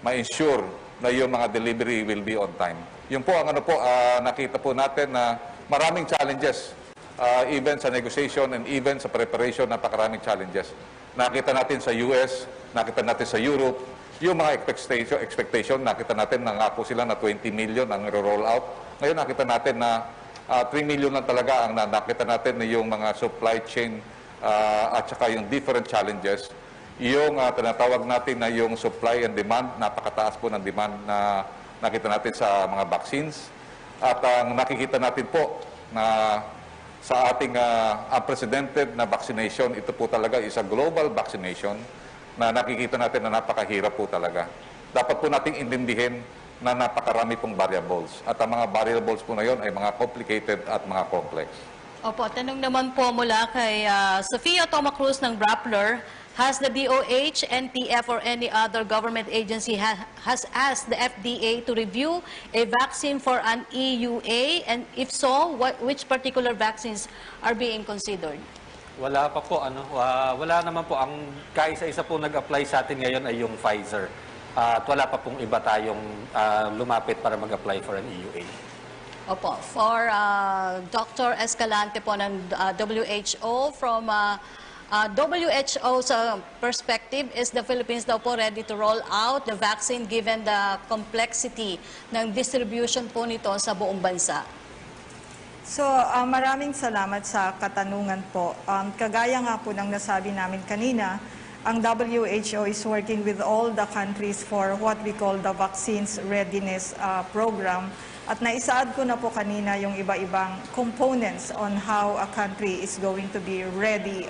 ma-ensure na yung mga delivery will be on time. Yung po ang nakita po natin na maraming challenges even sa negotiation and even sa preparation, napakaraming challenges. Nakita natin sa US, nakita natin sa Europe, yung mga expectation nakita natin nangako sila na 20 million ang roll out. Ngayon nakita natin na 3 million lang talaga ang nakita natin na yung mga supply chain at saka yung different challenges. Yung tinatawag natin na yung supply and demand, napakataas po ng demand na nakita natin sa mga vaccines. At ang nakikita natin po na sa ating unprecedented na vaccination, ito po talaga is a global vaccination na nakikita natin na napakahirap po talaga. Dapat po nating intindihin na napakarami pong variables. At ang mga variables po na yun ay mga complicated at mga complex. Opo, tanong naman po mula kay Sofia Tomacruz ng Rappler. Has the DOH, NTF, or any other government agency has asked the FDA to review a vaccine for an EUA? And if so, which particular vaccines are being considered? Wala pa po, wala naman po. Ang kaisa-isa po nag-apply sa atin ngayon ay yung Pfizer. At wala pa pong iba tayong lumapit para mag-apply for an EUA. Opo, for Dr. Escalante po ng WHO, from WHO's perspective, is the Philippines daw po ready to roll out the vaccine given the complexity ng distribution po nito sa buong bansa? So, maraming salamat sa katanungan po. Kagaya nga po ng nasabi namin kanina, ang WHO is working with all the countries for what we call the Vaccines Readiness Program. At naisaad ko na po kanina yung iba-ibang components on how a country is going to be ready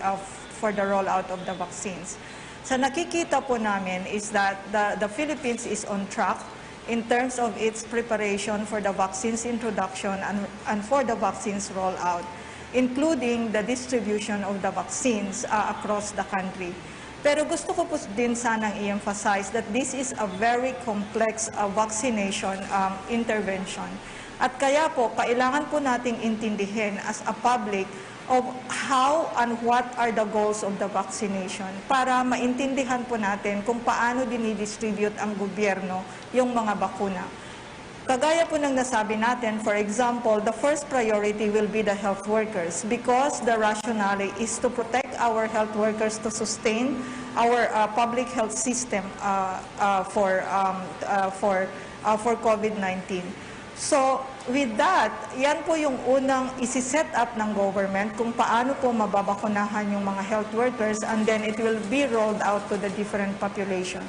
for the rollout of the vaccines. Sa nakikita po namin is that the Philippines is on track in terms of its preparation for the vaccines introduction and for the vaccines rollout, including the distribution of the vaccines across the country. Pero gusto ko po din sanang i-emphasize that this is a very complex vaccination intervention. At kaya po, kailangan po nating intindihin as a public of how and what are the goals of the vaccination para maintindihan po natin kung paano dinidistribute ang gobyerno yung mga bakuna. Kagaya po ng nasabi natin, for example, the first priority will be the health workers because the rationale is to protect our health workers to sustain our public health system for COVID-19. So, with that, yan po yung unang isi-set up ng government kung paano po mababakunahan yung mga health workers, and then it will be rolled out to the different population.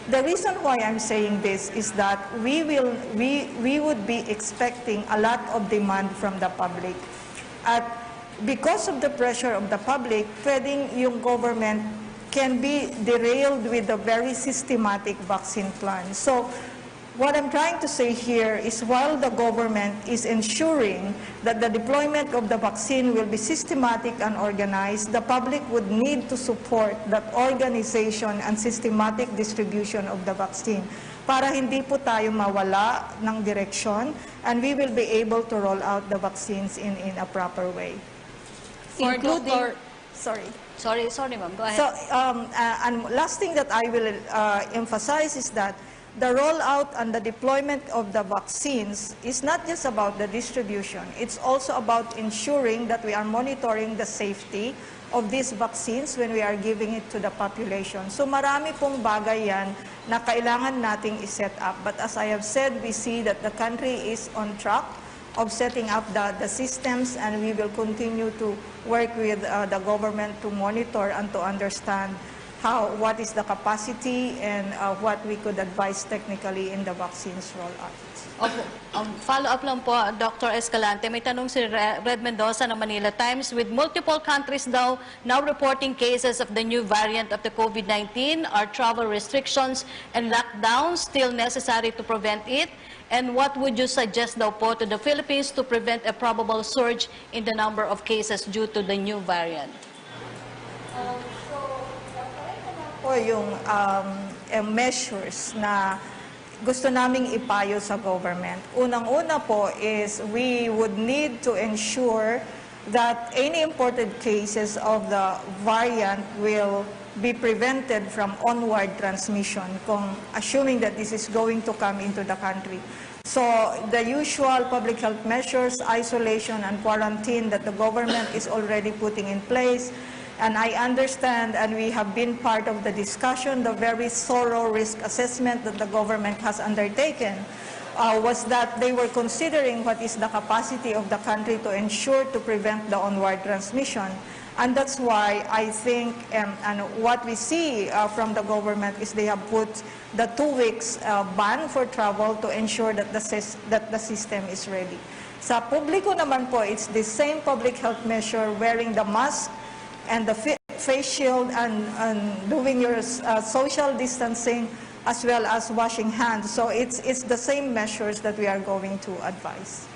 The reason why I'm saying this is that we would be expecting a lot of demand from the public. At because of the pressure of the public, pwedeng yung government can be derailed with a very systematic vaccine plan. So, what I'm trying to say here is while the government is ensuring that the deployment of the vaccine will be systematic and organized, the public would need to support that organization and systematic distribution of the vaccine para hindi po tayo mawala ng direksyon and we will be able to roll out the vaccines in a proper way. For Including, Dr. Sorry, ma'am. Go ahead. So, and last thing that I will emphasize is that the rollout and the deployment of the vaccines is not just about the distribution. It's also about ensuring that we are monitoring the safety of these vaccines when we are giving it to the population. So marami pong bagay yan na kailangan nating i-set up. But as I have said, we see that the country is on track of setting up the systems, and we will continue to work with the government to monitor and to understand what is the capacity and what we could advise technically in the vaccines rollout. Follow-up lang po, Dr. Escalante. May tanong si Red Mendoza ng Manila Times. With multiple countries daw now reporting cases of the new variant of the COVID-19, are travel restrictions and lockdowns still necessary to prevent it? And what would you suggest daw po to the Philippines to prevent a probable surge in the number of cases due to the new variant? Po yung measures na gusto naming ipayo sa government. Unang-una po is we would need to ensure that any imported cases of the variant will be prevented from onward transmission, assuming that this is going to come into the country. So the usual public health measures, isolation and quarantine that the government is already putting in place. And I understand, and we have been part of the discussion, the very thorough risk assessment that the government has undertaken was that they were considering what is the capacity of the country to ensure to prevent the onward transmission. And that's why I think, and what we see from the government is they have put the 2 weeks ban for travel to ensure that the system is ready. Sa publiko naman po, it's the same public health measure, wearing the mask and the face shield and doing your social distancing as well as washing hands. So it's the same measures that we are going to advise.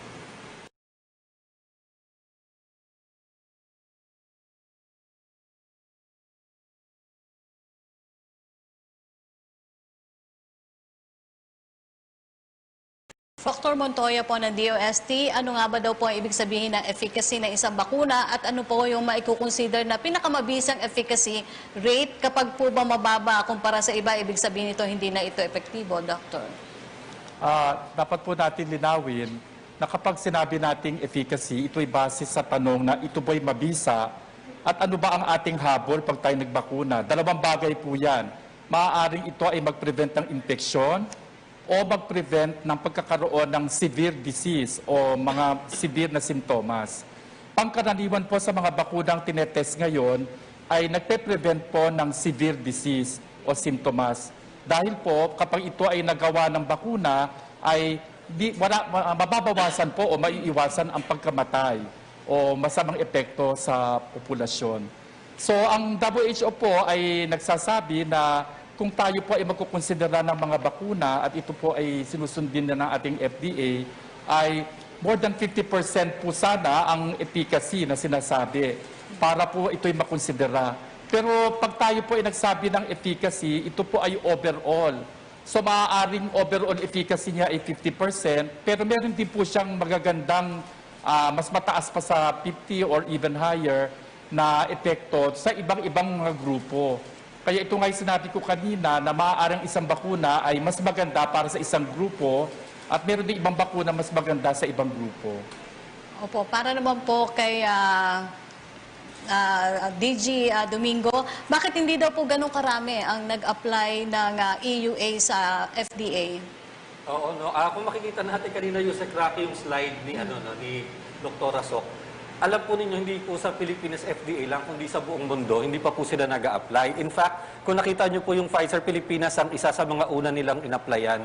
Dr. Montoya po ng DOST, ano nga ba daw po ang ibig sabihin ng efficacy ng isang bakuna at ano po yung maikukonsider na pinakamabisang efficacy rate kapag po ba mababa kumpara sa iba, ibig sabihin ito hindi na ito epektibo, Doctor? Dapat po natin linawin na kapag sinabi nating efficacy, ito'y base sa tanong na ito ba'y mabisa at ano ba ang ating habol pag tayo nagbakuna. Dalawang bagay po yan. Maaaring ito ay mag-prevent ng infeksyon o mag-prevent ng pagkakaroon ng severe disease o mga severe na sintomas. Pangkaraniwan po sa mga bakunang tinetest ngayon ay nagpe-prevent po ng severe disease o sintomas. Dahil po kapag ito ay nagawa ng bakuna ay mababawasan po o maiiwasan ang pagkamatay o masamang epekto sa populasyon. So ang WHO po ay nagsasabi na kung tayo po ay magkukonsidera ng mga bakuna at ito po ay sinusundin na ng ating FDA, ay more than 50% po sana ang efficacy na sinasabi para po ito'y makonsidera. Pero pag tayo po ay nagsabi ng efficacy, ito po ay overall. So maaaring overall efficacy niya ay 50%, pero meron din po siyang magagandang, mas mataas pa sa 50 or even higher na epekto sa ibang-ibang mga grupo. Kaya ito nga yung sinabi ko kanina na maaaring isang bakuna ay mas maganda para sa isang grupo at meron din ibang bakuna mas maganda sa ibang grupo. Opo, para naman po kay DG Domingo, bakit hindi daw po ganun karami ang nag-apply ng EUA sa FDA? Oo, no. Kung makikita natin kanina yung yung slide ni ni Dr. Sok, alam po ninyo, hindi po sa Philippines FDA lang, kundi sa buong mundo, hindi pa po sila nag-a-apply. In fact, kung nakita nyo po yung Pfizer Pilipinas, ang isa sa mga una nilang in-applyan.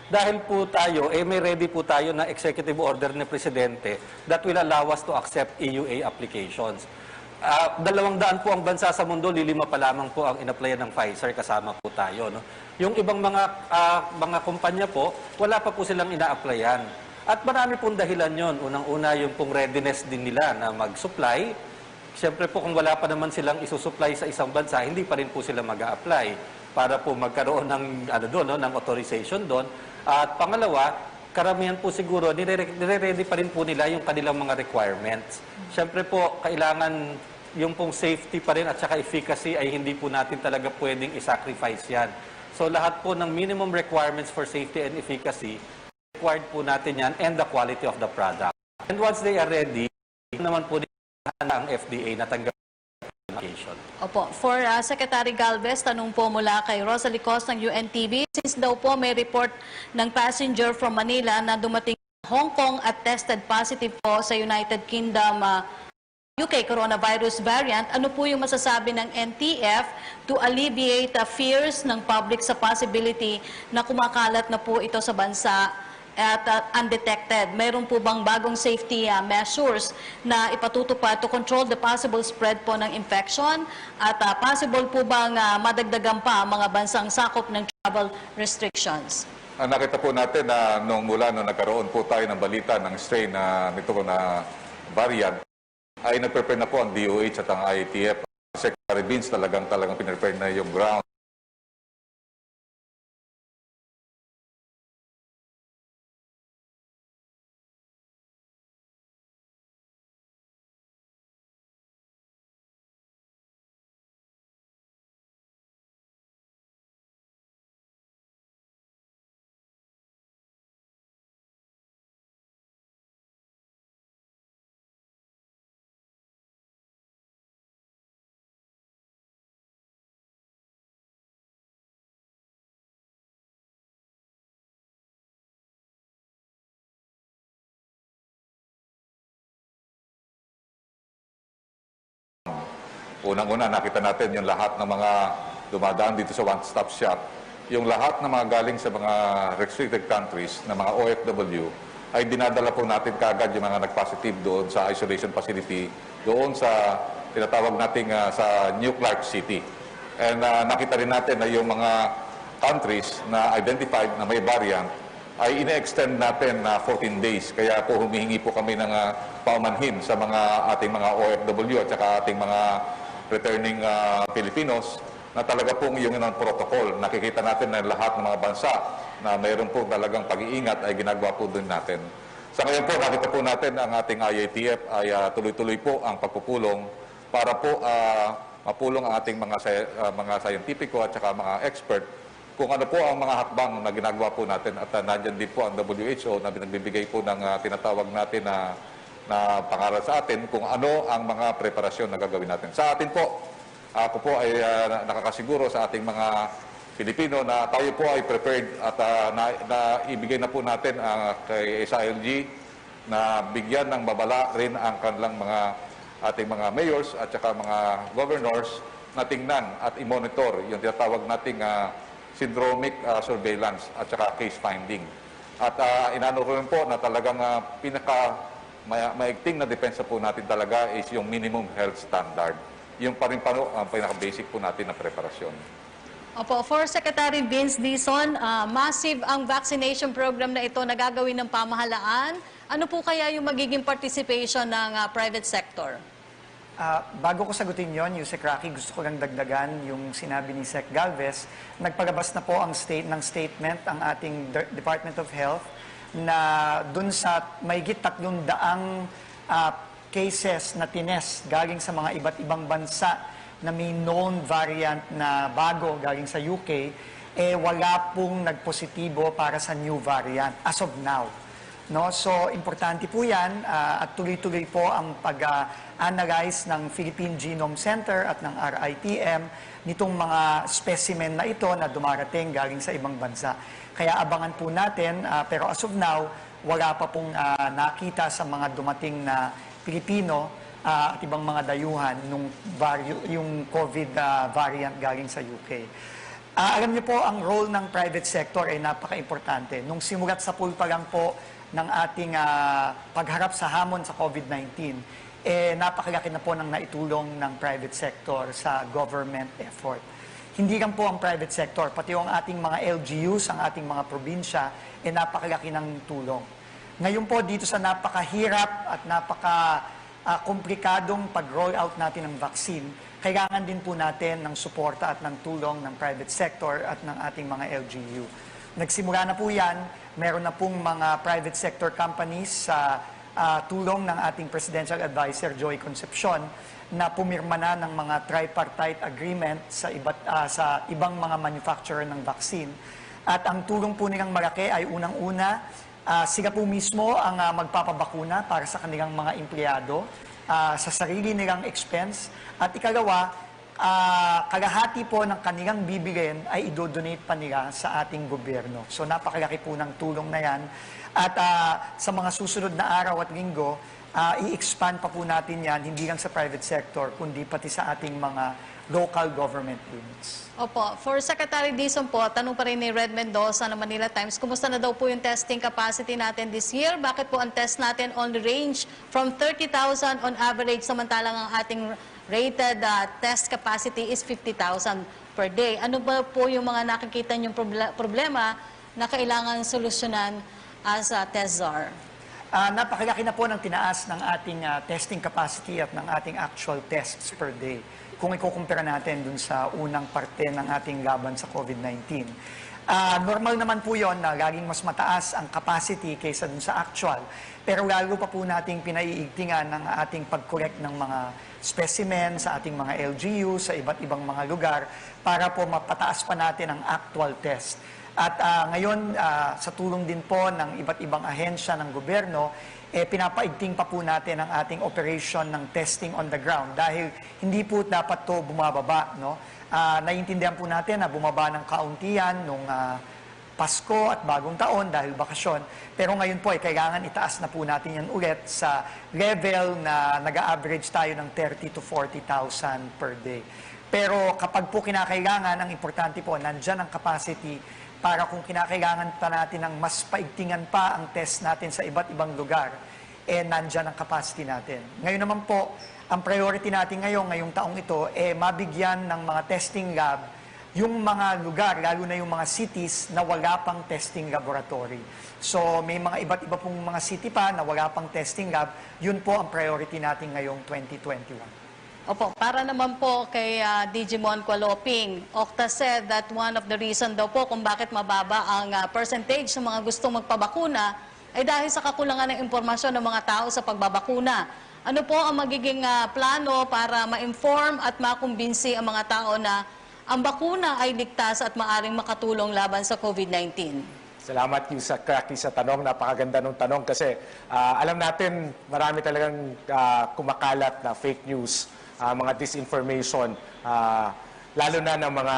Dahil po tayo, may ready po tayo na executive order ni Presidente that will allow us to accept EUA applications. 200 po ang bansa sa mundo, 5 pa lamang po ang in-applyan ng Pfizer, kasama po tayo. No? Yung ibang mga kumpanya po, wala pa po silang ina-applyan. At marami pong dahilan yon. Unang-una, yung pong readiness din nila na mag-supply. Siyempre po, kung wala pa naman silang isusupply sa isang bansa, hindi pa rin po sila mag-a-apply para po magkaroon ng, ng authorization doon. At pangalawa, karamihan po siguro, nire-ready pa rin po nila yung kanilang mga requirements. Siyempre po, kailangan yung pong safety pa rin at saka efficacy ay hindi po natin talaga pwedeng isacrifice yan. So lahat po ng minimum requirements for safety and efficacy, required po natin yan and the quality of the product. And once they are ready, naman po ang FDA na tanggap ang application. Opo. For Secretary Galvez, tanong po mula kay Rosalie Cos ng UNTV. Since daw po may report ng passenger from Manila na dumating sa Hong Kong at tested positive po sa United Kingdom UK coronavirus variant, ano po yung masasabi ng NTF to alleviate the fears ng public sa possibility na kumakalat na po ito sa bansa at undetected? Mayroon po bang bagong safety measures na ipatutupad to control the possible spread po ng infection? At possible po bang madagdagan pa ang mga bansang sakop ng travel restrictions? Nakita po natin na nung nagkaroon po tayo ng balita ng strain nito na variant, ay nag-prepare na po ang DOH at ang IATF. Secretary Vince talagang pinrepare na yung ground. Unang-una, nakita natin yung lahat ng mga dumadaan dito sa one-stop shop. Yung lahat ng mga galing sa mga restricted countries, na mga OFW, ay dinadala po natin kaagad yung mga nag-positive doon sa isolation facility, doon sa tinatawag nating sa New Clark City. And nakita rin natin na yung mga countries na identified na may variant ay ine-extend natin na 14 days. Kaya po humihingi po kami ng paumanhin sa mga ating mga OFW at saka ating mga returning Filipinos na talaga pong yung protocol. Nakikita natin na lahat ng mga bansa na mayroon po talagang pag-iingat ay ginagawa po din natin. Sa ngayon po, nakita po natin ang ating IATF ay tuloy-tuloy po ang pagpupulong para po mapulong ang ating mga scientifico at saka mga expert kung ano po ang mga hakbang na ginagawa po natin. At nandiyan din po ang WHO na binagbibigay po ng tinatawag natin na pangaral sa atin kung ano ang mga preparasyon na gagawin natin. Sa atin po, ako po ay nakakasiguro sa ating mga Pilipino na tayo po ay prepared at ibigay na po natin kay SILG na bigyan ng babala rin ang kanilang ating mga mayors at saka mga governors na tingnan at i-monitor yung tinatawag nating syndromic surveillance at saka case finding. At inano rin po na talagang maigting na depensa po natin talaga is yung minimum health standard. Yung pa rin ang pinaka-basic po natin na preparasyon. Opo, for Secretary Vince Dizon, massive ang vaccination program na ito na gagawin ng pamahalaan. Ano po kaya yung magiging participation ng private sector? Bago ko sagutin yon, Yusek Rocky, gusto ko lang dagdagan yung sinabi ni Sec Galvez. Nagpalabas na po ang statement ang ating Department of Health na dun sa mahigit 300 cases na tinest galing sa mga iba't ibang bansa na may known variant na bago galing sa UK, wala pong nagpositibo para sa new variant as of now. No? So, importante po yan at tuloy-tuloy po ang pag-analyze ng Philippine Genome Center at ng RITM nitong mga specimen na ito na dumarating galing sa ibang bansa. Kaya abangan po natin, pero as of now, wala pa pong nakita sa mga dumating na Pilipino at ibang mga dayuhan yung COVID variant galing sa UK. Alam niyo po, ang role ng private sector ay napaka-importante. Nung simulat sa pool pa lang po ng ating pagharap sa hamon sa COVID-19, napakalaki na po ng naitulong ng private sector sa government effort. Hindi lang po ang private sector, pati yung ating mga LGUs, ang ating mga probinsya, napakalaki ng tulong. Ngayon po, dito sa napakahirap at komplikadong pag-roll out natin ng vaccine, kailangan din po natin ng suporta at ng tulong ng private sector at ng ating mga LGU. Nagsimula na po yan, meron na pong mga private sector companies sa tulong ng ating Presidential Advisor Joy Concepcion na pumirma na ng mga tripartite agreement sa ibang mga manufacturer ng vaccine. At ang tulong po nilang malaki ay unang-una, sila po mismo ang magpapabakuna para sa kanilang mga empleyado sa sarili nilang expense. At ikalawa, kalahati po ng kanilang bibilin ay idodonate pa nila sa ating gobyerno. So napakalaki po ng tulong na yan. At sa mga susunod na araw at linggo, i-expand pa po natin yan, hindi lang sa private sector, kundi pati sa ating mga local government units. Opo, for Secretary Dizon po, tanong pa rin ni Red Mendoza ng Manila Times, kumusta na daw po yung testing capacity natin this year? Bakit po ang test natin only range from 30,000 on average, samantalang ang ating rated test capacity is 50,000 per day? Ano ba po yung mga nakikita niyong problema na kailangan solusyonan as a test czar? Napakalaki na po ng tinaas ng ating testing capacity at ng ating actual tests per day. Kung ikukumpara natin dun sa unang parte ng ating laban sa COVID-19. Normal naman po yon na laging mas mataas ang capacity kaysa dun sa actual. Pero lalo pa po nating pinaiigtingan ng ating pag-correct ng mga specimen sa ating mga LGU, sa iba't ibang mga lugar, para po mapataas pa natin ang actual test. At ngayon, sa tulong din po ng iba't ibang ahensya ng gobyerno, pinapaigting pa po natin ang ating operation ng testing on the ground dahil hindi po dapat to bumababa. No? Naiintindihan po natin na bumaba ng kauntian nung Pasko at Bagong Taon dahil bakasyon. Pero ngayon po ay kailangan itaas na po natin yan ulit sa level na nag-average tayo ng 30,000 to 40,000 per day. Pero kapag po kinakailangan, ang importante po, nandyan ang capacity para kung kinakailangan pa natin ng mas paigtingan pa ang test natin sa iba't ibang lugar, nandyan ang capacity natin. Ngayon naman po, ang priority natin ngayong taong ito, mabigyan ng mga testing lab yung mga lugar, lalo na yung mga cities na wala pang testing laboratory. So may mga iba't iba pong mga city pa na wala pang testing lab. Yun po ang priority natin ngayong 2021. Opo, para naman po kay Digimon Kualoping, Okta said that one of the reason daw po kung bakit mababa ang percentage ng mga gustong magpabakuna ay dahil sa kakulangan ng impormasyon ng mga tao sa pagbabakuna. Ano po ang magiging plano para ma-inform at makumbinsi ang mga tao na ang bakuna ay ligtas at maaring makatulong laban sa COVID-19? Salamat yung sa Cracky sa tanong. Napakaganda ng tanong kasi alam natin marami talagang kumakalat na fake news, mga disinformation, lalo na ng mga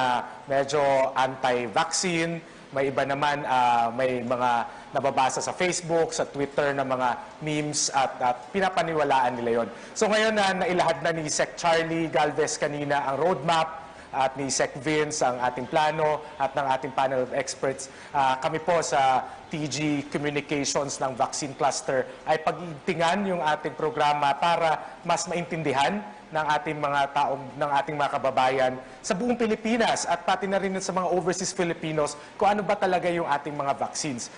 medyo anti-vaccine. May iba naman, may mga nababasa sa Facebook, sa Twitter na mga memes at pinapaniwalaan nila yon. So ngayon nailahad na ni Sec Charlie Galvez kanina ang roadmap at ni Sec Vince ang ating plano at ng ating panel of experts. Kami po sa TG Communications ng Vaccine Cluster ay pag-itingan yung ating programa para mas maintindihan ng ating mga taong, ng ating mga kababayan sa buong Pilipinas at pati na rin sa mga overseas Filipinos kung ano ba talaga yung ating mga vaccines.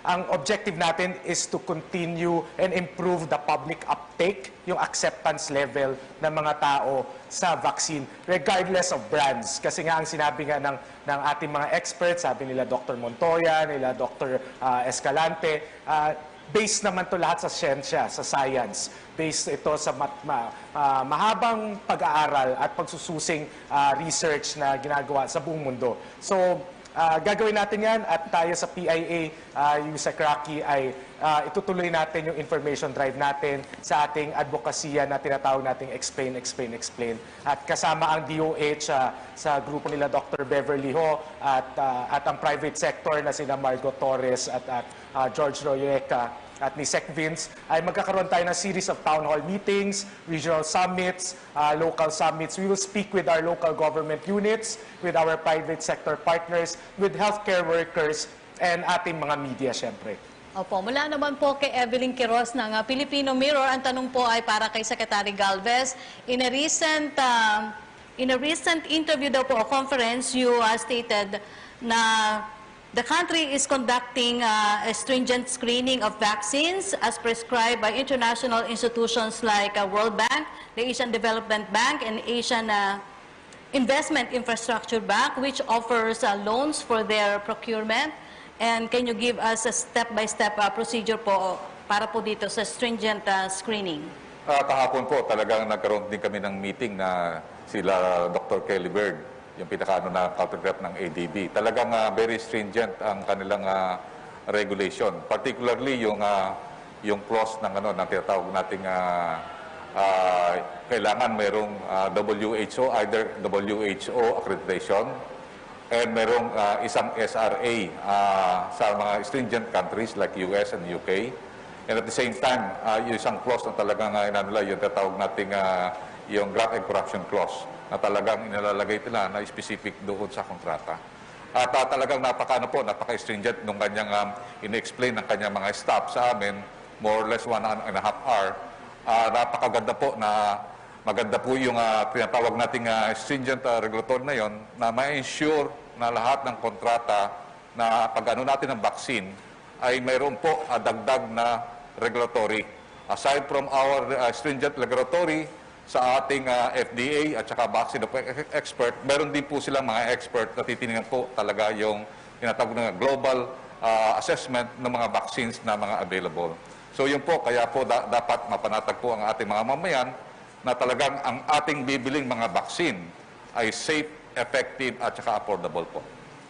Ang objective natin is to continue and improve the public uptake, yung acceptance level ng mga tao sa vaccine, regardless of brands. Kasi nga ang sinabi nga ng ating mga experts, sabi nila Dr. Montoya, nila Dr. Escalante, based naman to lahat sa siyensya, sa science. Based ito sa mahabang pag-aaral at pagsususing research na ginagawa sa buong mundo. So, gagawin natin yan at tayo sa PIA, yung sa Cracky ay itutuloy natin yung information drive natin sa ating advokasya na tinatawag nating Explain, Explain, Explain. At kasama ang DOH sa grupo nila Dr. Beverly Ho at ang private sector na sina Margot Torres at George Royeca at ni Sec Vince ay magkakaroon tayo ng series of town hall meetings, regional summits, local summits. We will speak with our local government units, with our private sector partners, with healthcare workers, and ating mga media, syempre. Opo, mula naman po kay Evelyn Quiroz ng Filipino Mirror, ang tanong po ay para kay Secretary Galvez. In a recent interview daw po, conference, you stated na the country is conducting a stringent screening of vaccines as prescribed by international institutions like World Bank, the Asian Development Bank, and Asian Investment Infrastructure Bank, which offers loans for their procurement. And can you give us a step-by-step procedure po para po dito sa stringent screening? Kahapon po talagang nagkaroon din kami ng meeting na sila Dr. Kelly Bird, yung pinaka na counterpart ng ADB. Talagang very stringent ang kanilang regulation. Particularly yung clause ng ng tinatawag nating kailangan merong WHO, either WHO accreditation and merong isang SRA sa mga stringent countries like US and UK. And at the same time, yung isang clause na talagang yung tinatawag nating yung graft and corruption clause na talagang inilalagay nila na specific doon sa kontrata. At talagang napaka-stringent nung kanyang in-explain ng kanyang mga staff sa amin, more or less 1.5 hour. Napakaganda po na maganda po yung tinatawag nating stringent regulatory na yon na ma-ensure na lahat ng kontrata na pag-ano natin ng vaccine ay mayroon po dagdag na regulatory. Aside from our stringent regulatory, sa ating FDA at saka vaccine expert, meron din po silang mga expert na titingnan po talaga yung tinatawag na global assessment ng mga vaccines na mga available. So yun po, kaya po dapat mapanatag po ang ating mga mamayan na talagang ang ating bibiling mga vaccine ay safe, effective at saka affordable po.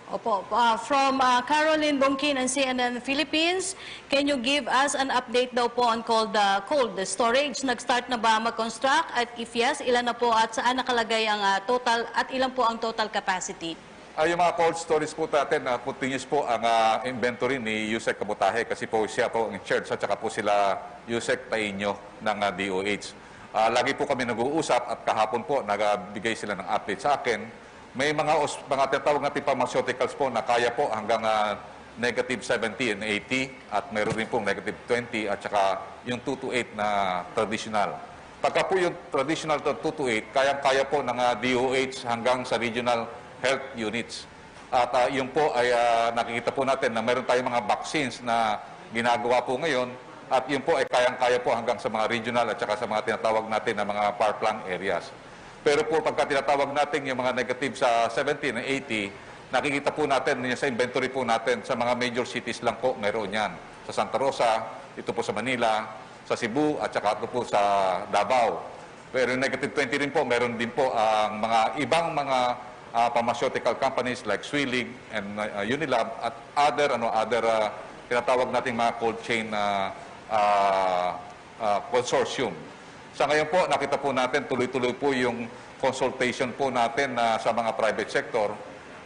Opo. From Caroline Bongkin ng CNN Philippines, can you give us an update daw po on cold storage? Nag-start na ba mag-construct? At if yes, ilan na po at saan nakalagay ang total at ilan po ang total capacity? Yung mga cold storage po natin, continuous po ang inventory ni Yusek Kabutahe kasi po siya po in charge at saka po sila Yusek Tainyo ng DOH. Lagi po kami nag-uusap at kahapon po nagbigay sila ng update sa akin. May mga tinatawag natin pharmaceuticals po na kaya po hanggang negative 70 and 80 at meron rin pong negative 20 at saka yung 2 to 8 na traditional. Pagka po yung traditional 2 to 8, kaya po ng DOH hanggang sa regional health units. At yun po ay nakikita po natin na meron tayong mga vaccines na ginagawa po ngayon at yun po ay kayang-kaya po hanggang sa mga regional at saka sa mga tinatawag natin na mga far-flung areas. Pero po pagka tinatawag natin yung mga negative sa 70 and 80, nakikita po natin yun sa inventory po natin sa mga major cities lang po meron yan. Sa Santa Rosa, ito po sa Manila, sa Cebu at saka ito po sa Davao. Pero yung negative 20 rin po, meron din po ang mga ibang mga pharmaceutical companies like Swillig and Unilab at other tinatawag nating mga cold chain consortium. Sa ngayon po, nakita po natin tuloy-tuloy po yung consultation po natin sa mga private sector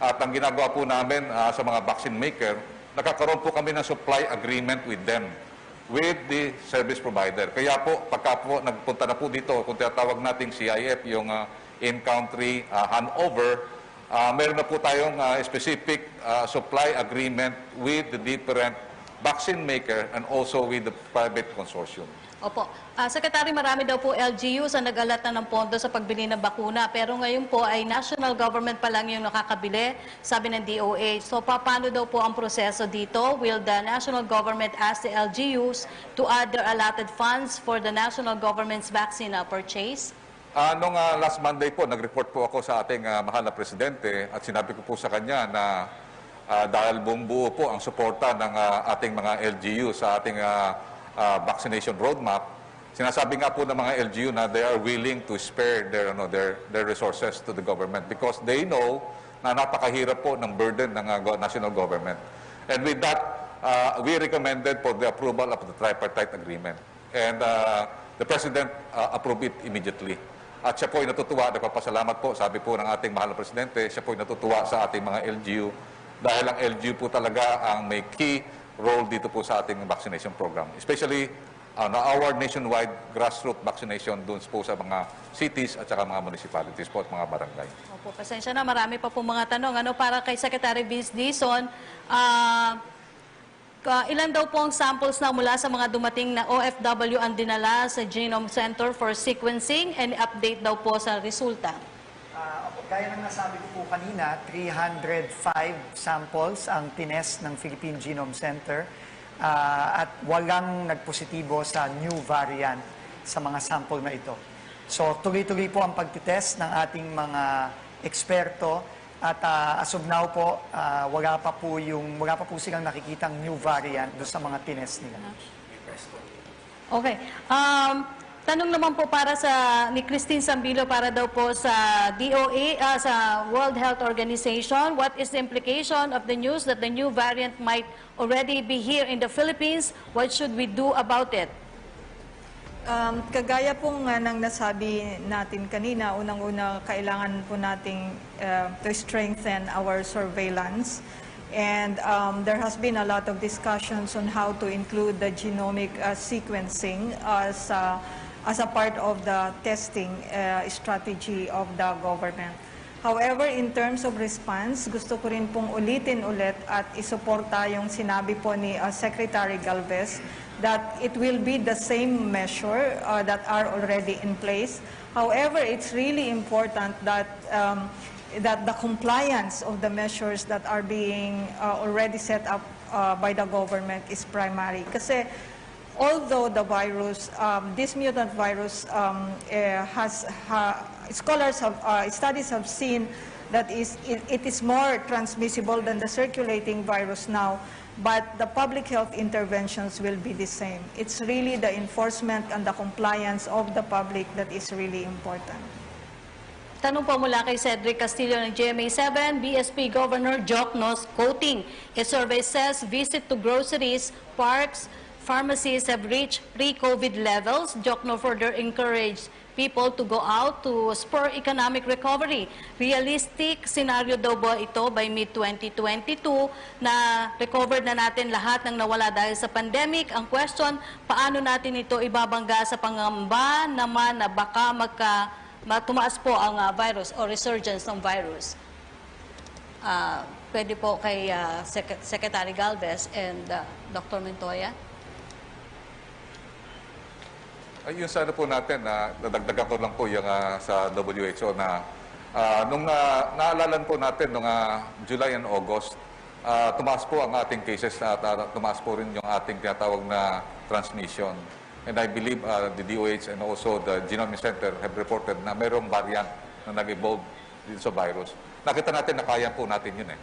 at ang ginagawa po namin sa mga vaccine maker, nakakaroon po kami ng supply agreement with them, with the service provider. Kaya po, pagka po nagpunta na po dito, kung tinatawag nating CIF, yung in-country handover, meron na po tayong specific supply agreement with the different vaccine maker and also with the private consortium. Opo. Secretary, marami daw po LGUs ang nag-alat na ng pondo sa pagbili ng bakuna. Pero ngayon po ay national government pa lang yung nakakabili, sabi ng DOH. So paano daw po ang proseso dito? Will the national government ask the LGUs to add their allotted funds for the national government's vaccine purchase? Noong last Monday po, nag-report po ako sa ating mahal na presidente at sinabi ko po sa kanya na dahil buong buo po ang suporta ng ating mga LGU sa ating vaccination roadmap, sinasabi nga po ng mga LGU na they are willing to spare their resources to the government because they know na napakahirap po ng burden ng national government. And with that, we recommended for the approval of the tripartite agreement. And the President approved it immediately. At siya po ay natutuwa, nagpapasalamat po, sabi po ng ating mahal na Presidente, siya po ay natutuwa sa ating mga LGU dahil ang LGU po talaga ang may key role dito po sa ating vaccination program. Especially our nationwide grassroots vaccination doon po sa mga cities at saka mga municipalities po at mga barangay. Opo, pasensya na, marami pa po mga tanong. Para kay Secretary Vince Dizon, ilan daw po ang samples na mula sa mga dumating na OFW ang dinala sa Genome Center for sequencing and update daw po sa resulta? Gaya ng nasabi ko po kanina, 305 samples ang tinest ng Philippine Genome Center at walang nagpositibo sa new variant sa mga sample na ito. So tuloy-tuloy po ang pagtitest ng ating mga eksperto at as of now po, wala pa po silang nakikitang new variant doon sa mga tinest nila. Okay. Tanong naman po para ni Christine Sambilo para daw po sa DOA, sa World Health Organization. What is the implication of the news that the new variant might already be here in the Philippines? What should we do about it? Kagaya po nga ng nasabi natin kanina, unang-una kailangan po nating to strengthen our surveillance. And there has been a lot of discussions on how to include the genomic sequencing as a part of the testing strategy of the government. However, in terms of response, gusto ko rin pong ulitin ulit at isuporta yung sinabi po ni Secretary Galvez that it will be the same measure that are already in place. However, it's really important that that the compliance of the measures that are being already set up by the government is primary. Kasi although the virus, this mutant virus studies have seen that it is more transmissible than the circulating virus now, but the public health interventions will be the same. It's really the enforcement and the compliance of the public that is really important. Tanong po mula kay Cedric Castillo ng GMA7, BSP Governor Joknos quoting, a survey says visit to groceries, parks, pharmacies have reached pre-COVID levels. Jokno further encouraged people to go out to spur economic recovery. Realistic scenario daw ba ito by mid-2022 na recovered na natin lahat ng nawala dahil sa pandemic? Ang question, paano natin ito ibabangga sa pangamba naman na baka tumaas po ang virus o resurgence ng virus? Pwede po kay Secretary Galvez and Dr. Montoya. Yung sana po natin, nadagdagan ko lang po yung sa WHO na Naalalan po natin nung July and August, tumaas po ang ating cases at tumaas po rin yung ating tinatawag na transmission. And I believe the DOH and also the Genome Center have reported na mayroong variant na nag-evolve dito sa virus. Nakita natin na kaya po natin yun eh.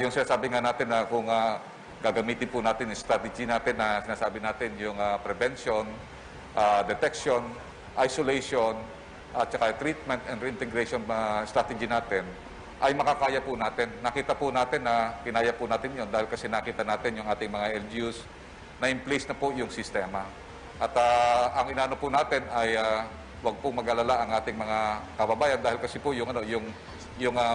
Yung sinasabi nga natin na kung gagamitin po natin yung strategy natin na sinasabi natin yung prevention, detection, isolation, at saka treatment and reintegration strategy natin, ay makakaya po natin. Nakita po natin na kinaya po natin yun dahil kasi nakita natin yung ating mga LGUs na in place na po yung sistema. At ang inano po natin ay wag po mag-alala ang ating mga kababayan dahil kasi po yung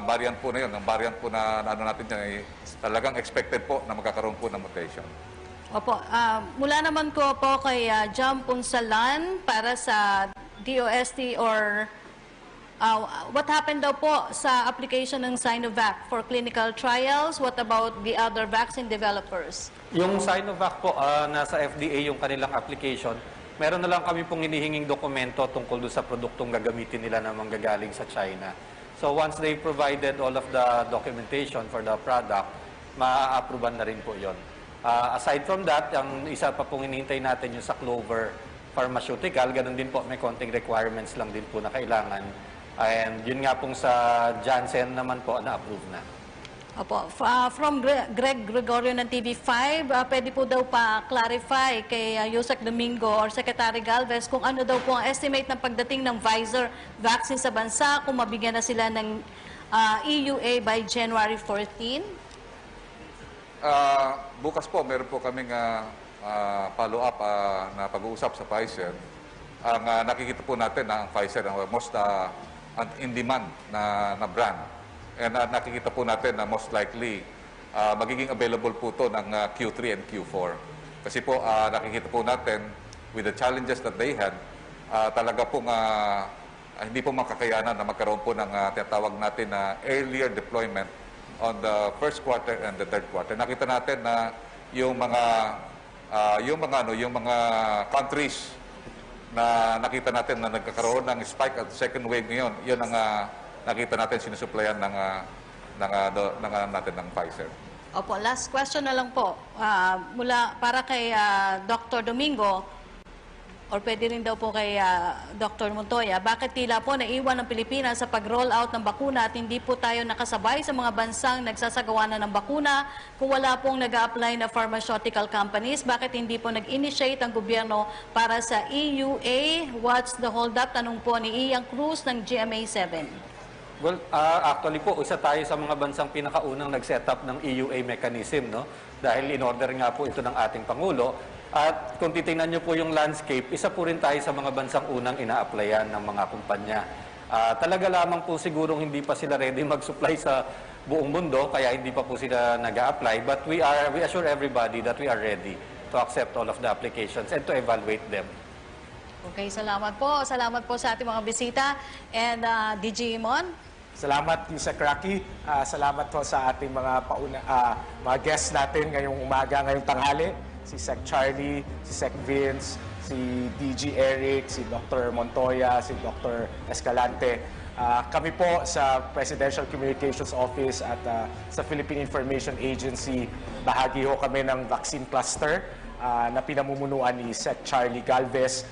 variant po na yun, ang variant po na ano natin yan ay talagang expected po na magkakaroon po ng mutation. Opo, mula naman ko po kay Jam Punsalan para sa DOST or what happened daw po sa application ng Sinovac for clinical trials? What about the other vaccine developers? Yung Sinovac po, nasa FDA yung kanilang application. Meron na lang kami pong hinihinging dokumento tungkol doon sa produktong gagamitin nila na manggagaling sa China. So once they provided all of the documentation for the product, ma-approvean na rin po yon. Aside from that, ang isa pa pong hinihintay natin yung sa Clover Pharmaceutical, ganun din po, may konting requirements lang din po na kailangan. And yun nga pong sa Janssen naman po, na-approve na. Opo, from Greg Gregorio ng TV5, pwede po daw pa-clarify kay Yusek Domingo or Secretary Galvez kung ano daw po ang estimate ng pagdating ng Pfizer vaccine sa bansa, kung mabigyan na sila ng EUA by January 14? Bukas po, meron po kaming follow-up na pag-uusap sa Pfizer. Ang nakikita po natin na ang Pfizer ang most in-demand na brand. And nakikita po natin na most likely magiging available po ito ng Q3 and Q4. Kasi po nakikita po natin with the challenges that they had, talaga pong hindi po makakayanan na magkaroon po ng tinatawag natin na earlier deployment on the first quarter and the third quarter. Nakita natin na yung mga countries na nakita natin na nagkakaroon ng spike at second wave ngayon, yun ang nakita natin sinusuplayan natin ng Pfizer. Opo, last question na lang po. Para kay Dr. Domingo, or pwede rin daw po kay Dr. Montoya, bakit tila po naiwan ng Pilipinas sa pag-roll out ng bakuna at hindi po tayo nakasabay sa mga bansang nagsasagawa na ng bakuna? Kung wala pong nag-a-apply na pharmaceutical companies, bakit hindi po nag-initiate ang gobyerno para sa EUA? What's the hold-up? Tanong po ni Ian Cruz ng GMA7. Well, actually po, isa tayo sa mga bansang pinakaunang nag-set up ng EUA mechanism, no? Dahil in-order nga po ito ng ating Pangulo. At kung titingnan nyo po yung landscape, isa po rin tayo sa mga bansang unang ina-applyan ng mga kumpanya. Talaga lamang po sigurong hindi pa sila ready mag-supply sa buong mundo, kaya hindi pa po sila nag-a-apply. But we assure everybody that we are ready to accept all of the applications and to evaluate them. Okay, salamat po. Salamat po sa ating mga bisita. And DG Mon? Salamat, Yusek Rocky. Salamat po sa ating mga guests natin ngayong umaga, ngayong tanghali. Si Sec Charlie, si Sec Vince, si DG Eric, si Dr. Montoya, si Dr. Escalante. Kami po sa Presidential Communications Office at sa Philippine Information Agency, bahagi ho kami ng vaccine cluster na pinamumunuan ni Sec Charlie Galvez.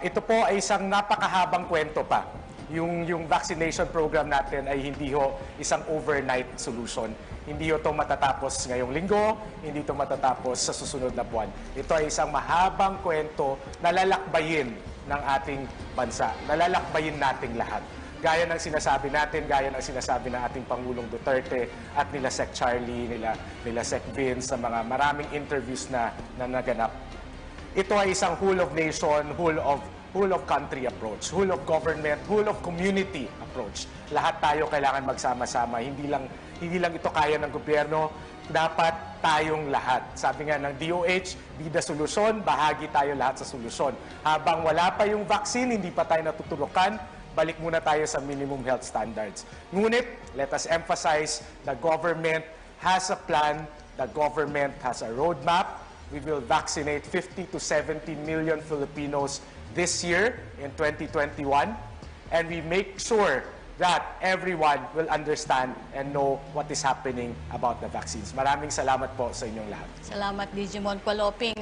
Ito po ay isang napakahabang kwento pa. Yung vaccination program natin ay hindi ho isang overnight solution. Hindi ho ito matatapos ngayong linggo, hindi ito matatapos sa susunod na buwan. Ito ay isang mahabang kwento na lalakbayin ng ating bansa, na lalakbayin nating lahat. Gaya ng sinasabi natin, gaya ng sinasabi ng ating Pangulong Duterte at nila Sec Charlie, nila Sec Vince sa mga maraming interviews na naganap. Ito ay isang whole of nation, whole of country approach, whole of government, whole of community approach. Lahat tayo kailangan magsama-sama. Hindi lang ito kaya ng gobyerno, dapat tayong lahat. Sabi nga ng DOH, bida solusyon, bahagi tayo lahat sa solusyon. Habang wala pa yung vaccine, hindi pa tayo natutulukan, balik muna tayo sa minimum health standards. Ngunit, let us emphasize, the government has a plan, the government has a roadmap. We will vaccinate 50 to 70 million Filipinos this year in 2021, and we make sure that everyone will understand and know what is happening about the vaccines. Maraming salamat po sa inyong lahat. Salamat, Digimon Kualoping.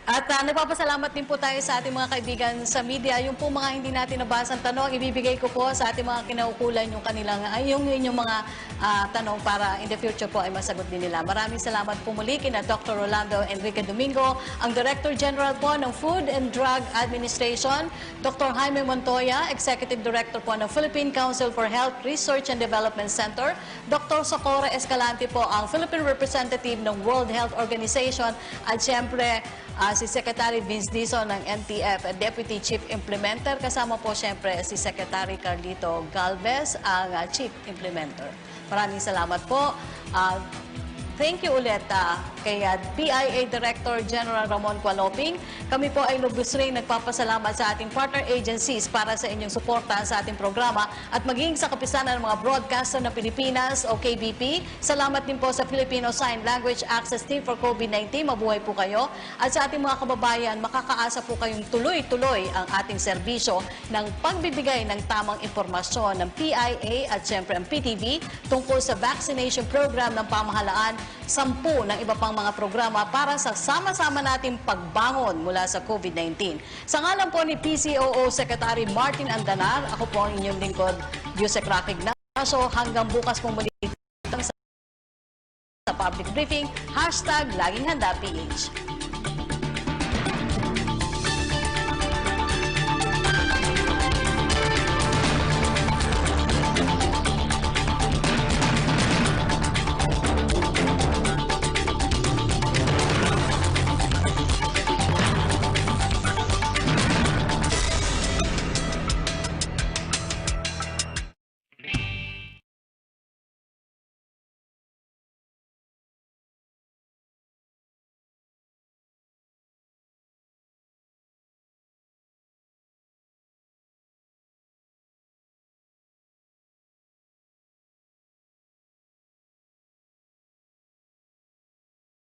At nagpapasalamat din po tayo sa ating mga kaibigan sa media. Yung po mga hindi natin nabasang tanong, ibibigay ko po sa ating mga kinaukulan yung kanilang, yung mga tanong para in the future po ay masagot din nila. Maraming salamat po muli kina Dr. Rolando Enrique Domingo, ang Director General po ng Food and Drug Administration, Dr. Jaime Montoya, Executive Director po ng Philippine Council for Health Research and Development Center, Dr. Socorro Escalante po, ang Philippine Representative ng World Health Organization, at siyempre si Secretary Vince Dizon ng NTF, Deputy Chief Implementer. Kasama po siyempre si Secretary Carlito Galvez, ang Chief Implementer. Maraming salamat po. Thank you ulit kay PIA Director General Ramon Kualoping. Kami po ay lubos rin nagpapasalamat sa ating partner agencies para sa inyong suporta sa ating programa at maging sa kapisanan ng mga broadcaster ng Pilipinas o KBP. Salamat din po sa Filipino Sign Language Access Team for COVID-19. Mabuhay po kayo. At sa ating mga kababayan, makakaasa po kayong tuloy-tuloy ang ating serbisyo ng pagbibigay ng tamang impormasyon ng PIA at siyempre ang PTV tungkol sa vaccination program ng pamahalaan, 10 ng iba pang mga programa para sa sama-sama nating pagbangon mula sa COVID-19. Sa ngalan po ni PCOO Secretary Martin Andanar, ako po ang inyong lingkod, Yusek Rocky Ignacio. Hanggang bukas po muli sa public briefing, #LagingHandaPH.